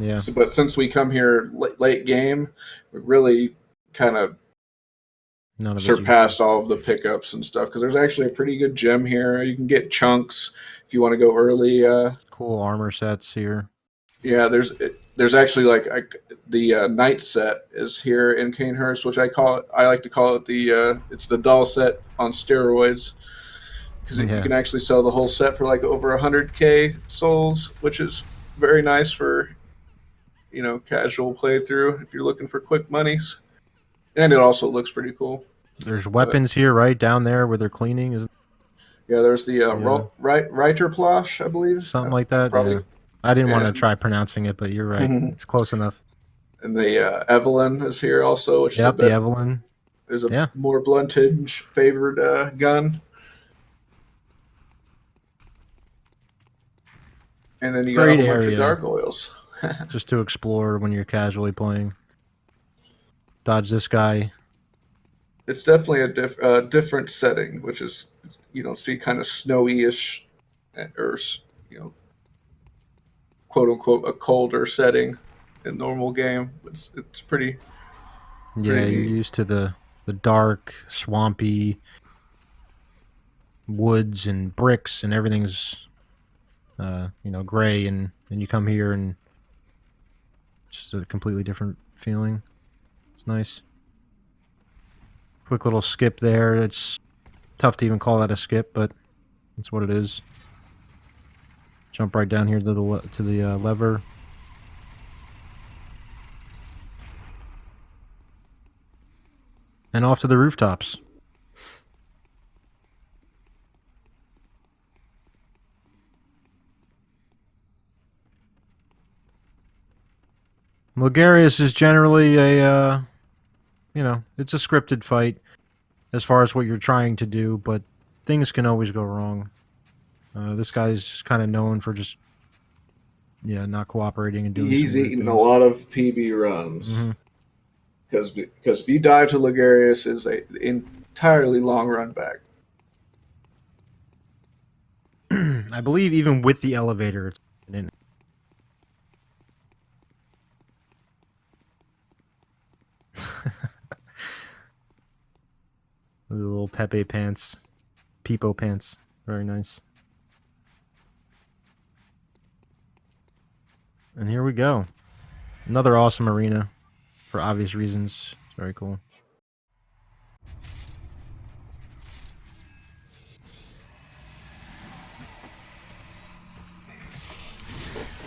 Yeah. So, but since we come here late game, we really kind of None of it's surpassed all of the pickups and stuff because there's actually a pretty good gem here. You can get chunks if you want to go early. Cool armor sets here. Yeah, there's actually like the night set is here in Canehurst, which I like to call it it's the doll set on steroids because you Yeah. can actually sell the whole set for like over 100k souls, which is very nice for casual playthrough if you're looking for quick monies, and it also looks pretty cool. There's weapons here, right down there where they're cleaning. Is Yeah, there's the Yeah. Reiterplosh, I believe. something like that? Probably. Yeah. I didn't want to And, try pronouncing it, but you're right. It's close enough. and the Evelyn is here also, which Yep, the Evelyn. is a Yeah. more blunted favored gun. And then you got a Great whole bunch of area. gargoyles. Just to explore when you're casually playing. Dodge this guy. It's definitely a different setting, which is see kind of snowy-ish, or quote unquote a colder setting in normal game. It's pretty. Yeah, Pretty you're neat. used to the dark, swampy woods and bricks and everything's gray, and you come here and it's just a completely different feeling. It's nice. Quick little skip there. It's tough to even call that a skip, but that's what it is. Jump right down here to the lever. And off to the rooftops. Logarius is generally it's a scripted fight as far as what you're trying to do, but things can always go wrong. This guy's kind of known for just, not cooperating and doing He's some weird eaten a things. lot of PB runs Mhm. because if you die to Ligarius, is a entirely long run back. I believe even with the elevator, it's in. The little Pepe pants, Peepo pants, very nice. And here we go, another awesome arena, for obvious reasons. It's very cool.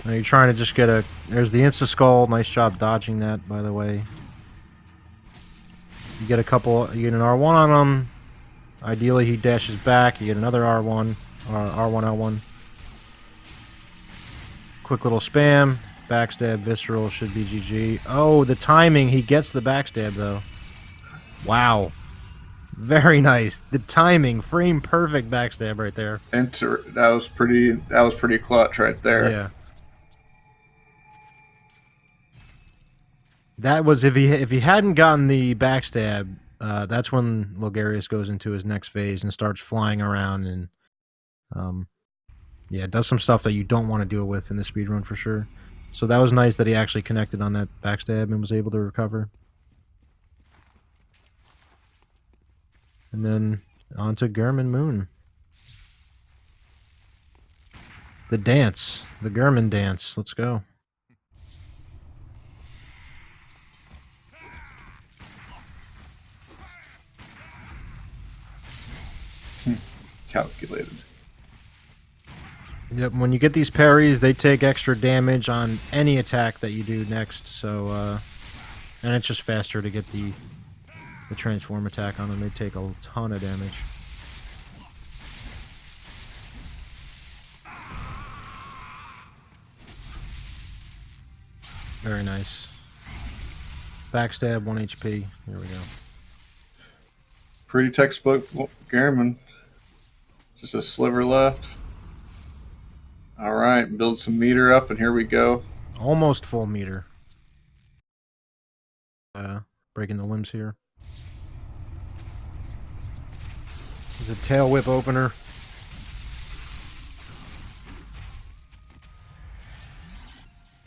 Now you're trying to just get there's the insta skull. Nice job dodging that, by the way. You get an R1 on him. Ideally, he dashes back. You get another R1, R1L1. Quick little spam. Backstab, visceral, should be GG. Oh, the timing. He gets the backstab, though. Wow. Very nice. The timing. Frame perfect backstab right there. That was pretty clutch right there. Yeah. That was if he hadn't gotten the backstab, that's when Logarius goes into his next phase and starts flying around and does some stuff that you don't want to deal with in the speedrun for sure. So that was nice that he actually connected on that backstab and was able to recover. And then on to German Moon. The dance. The German dance. Let's go. Calculated. Yep, when you get these parries, they take extra damage on any attack that you do next, so and it's just faster to get the transform attack on them. They take a ton of damage. Very nice. Backstab, 1 HP. Here we go. Pretty textbook Gehrman. Just a sliver left. All right, build some meter up, and here we go. Almost full meter. Breaking the limbs here. There's a tail whip opener.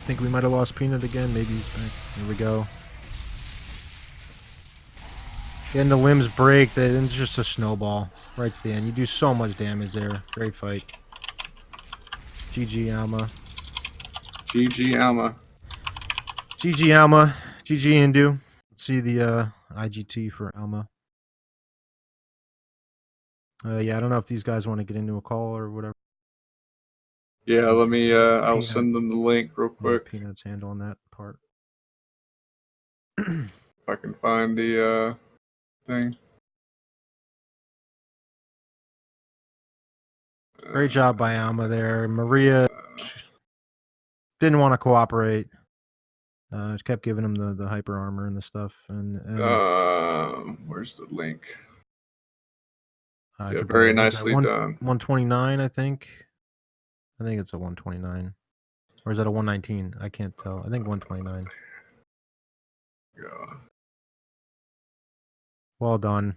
think we might have lost Peanut again. Maybe he's back. Here we go. Getting the limbs break, then it's just a snowball right to the end. You do so much damage there. Great fight. GG Alma. GG Alma. GG Alma. GG Indu. Let's see the IGT for Alma. Yeah, I don't know if these guys want to get into a call or whatever. Yeah, let me. I'll Peanut. send them the link real quick. Yeah, Peanut's handling that part. If I can find the thing. Great job by Alma there. Maria didn't want to cooperate. Kept giving him the hyper armor and the stuff. And where's the link? yeah, Yeah, very nicely done. 129, I think. I think it's a 129. Or is that a 119? I can't tell. I think 129. Yeah. Well done.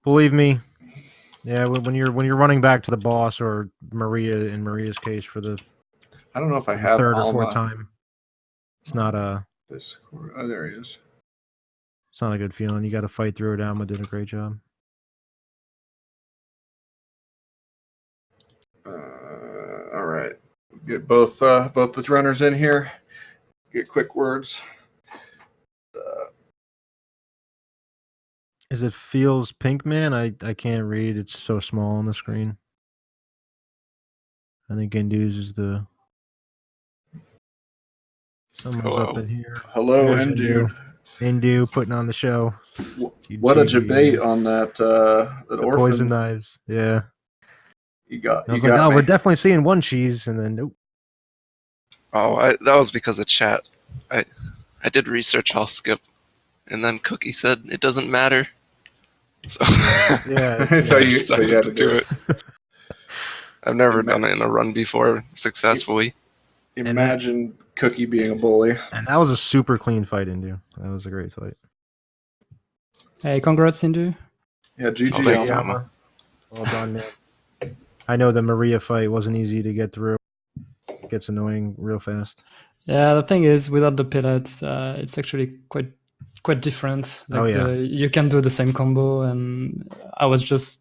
Believe me. Yeah, when you're running back to the boss, or Maria in Maria's case for the I don't know if I have third Alma. or fourth time. It's not a. Oh, there he is. It's not a good feeling. You got to fight through it. Alma did a great job. All right. Get both the runners in here. Get quick words. Is it Feels Pink Man? I can't read. It's so small on the screen. I think Indu's is the. Someone's up in here. Hello, There's Indu. Indu putting on the show. What a debate on that the orphan. poison knives. Yeah. I was like, oh, we're definitely seeing one cheese, and then nope. Oh, that was because of chat. I did research. I'll skip, and then Cookie said it doesn't matter. So yeah. so you had to do it. I've never done it in a run before successfully. Imagine Cookie being a bully. And that was a super clean fight, Indu. That was a great fight. Hey, congrats, Indu. Yeah, GG. Oh, thanks, Alma. Well done, man. I know the Maria fight wasn't easy to get through. It gets annoying real fast. Yeah, the thing is, without the pellets, it's actually quite different. Like you can do the same combo, and I was just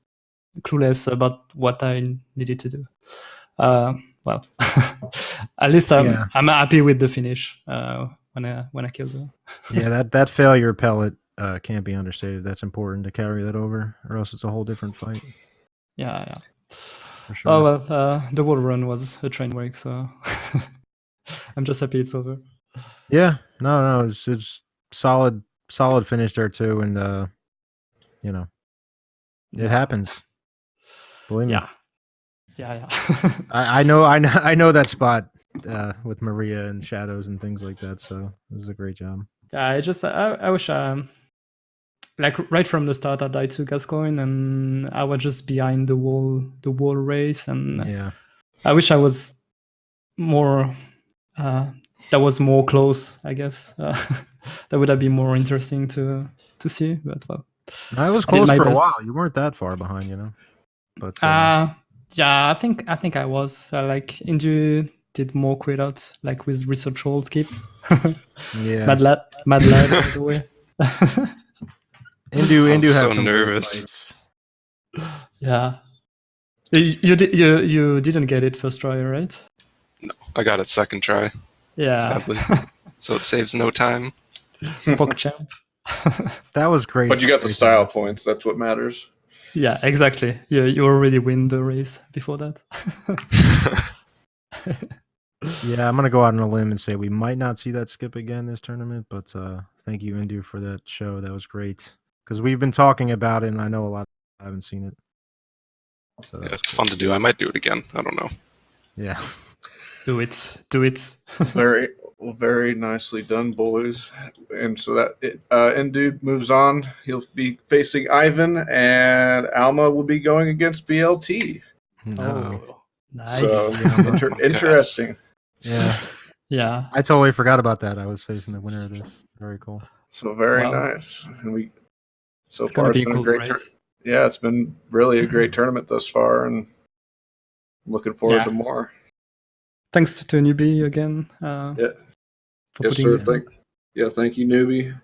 clueless about what I needed to do. Well, at least I'm happy with the finish when I killed her. Yeah, that failure pellet can't be understated. That's important to carry that over, or else it's a whole different fight. Yeah. For sure. Oh well, the wall run was a train wreck, so I'm just happy it's over. Yeah, no, it's solid finish there too, and it happens. Believe me. Yeah. I know that spot with Maria and shadows and things like that. So it was a great job. Yeah, I wish like right from the start I died to Gascoigne and I was just behind the wall race, and yeah, I wish I was more that was more close, I guess. That would have been more interesting to see, but well, I was close for a while. You weren't that far behind, but yeah, I think I was like Indu did more quit outs, like with research roll skip. Yeah, mad lad by the way. Indu had so some nervous. Yeah, you didn't get it first try, right? No, I got it second try. Yeah, sadly. So it saves no time. Poke champ. That was great. But you got the style points. That's what matters. Yeah, exactly. You already win the race before that. Yeah, I'm gonna go out on a limb and say we might not see that skip again this tournament. But thank you, Indu, for that show. That was great because we've been talking about it, and I know a lot of people haven't seen it. So yeah, it's fun to do. I might do it again. I don't know. Yeah. Do it. Very nicely done, boys. And so that Indu moves on. He'll be facing Ivan, and Alma will be going against BLT. No. Oh, nice. So interesting. Yeah. Yeah. I totally forgot about that. I was facing the winner of this. Very cool. So very nice. And so it's far it's been cool a great yeah, it's been really a great tournament thus far, and looking forward to more. thanks to Newbie again. Yeah. For Yes, putting sir. this on. Thank you, Newbie.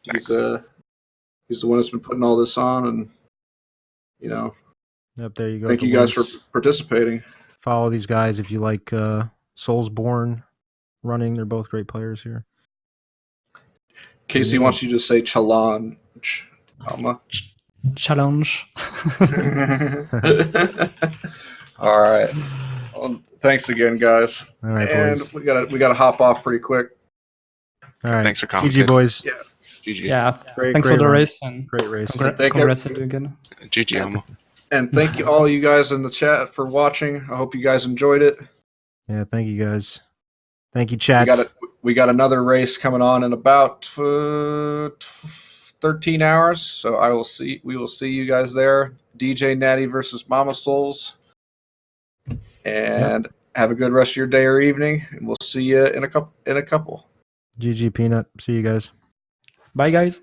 Thanks. He's the one that's been putting all this on, and Yep, there you go. thank the you guys for links. participating. Follow these guys if you like Soulsborne running. They're both great players here. Casey wants you to say challenge, Alma. Challenge. All right. Well, thanks again, guys. All right, And boys. we gotta hop off pretty quick. All right. Thanks for calling. GG, boys. Yeah. GG. Yeah. Great, Thanks great for the run. race and Great race. congrats to you again. GG, Alma. And thank you all you guys in the chat for watching. I hope you guys enjoyed it. Yeah, thank you guys. Thank you, chat. We got another race coming on in about 13 hours. So we will see you guys there. DJ Natty versus Mama Souls. And have a good rest of your day or evening. And we'll see you in a couple. GG Peanut. See you guys. Bye, guys.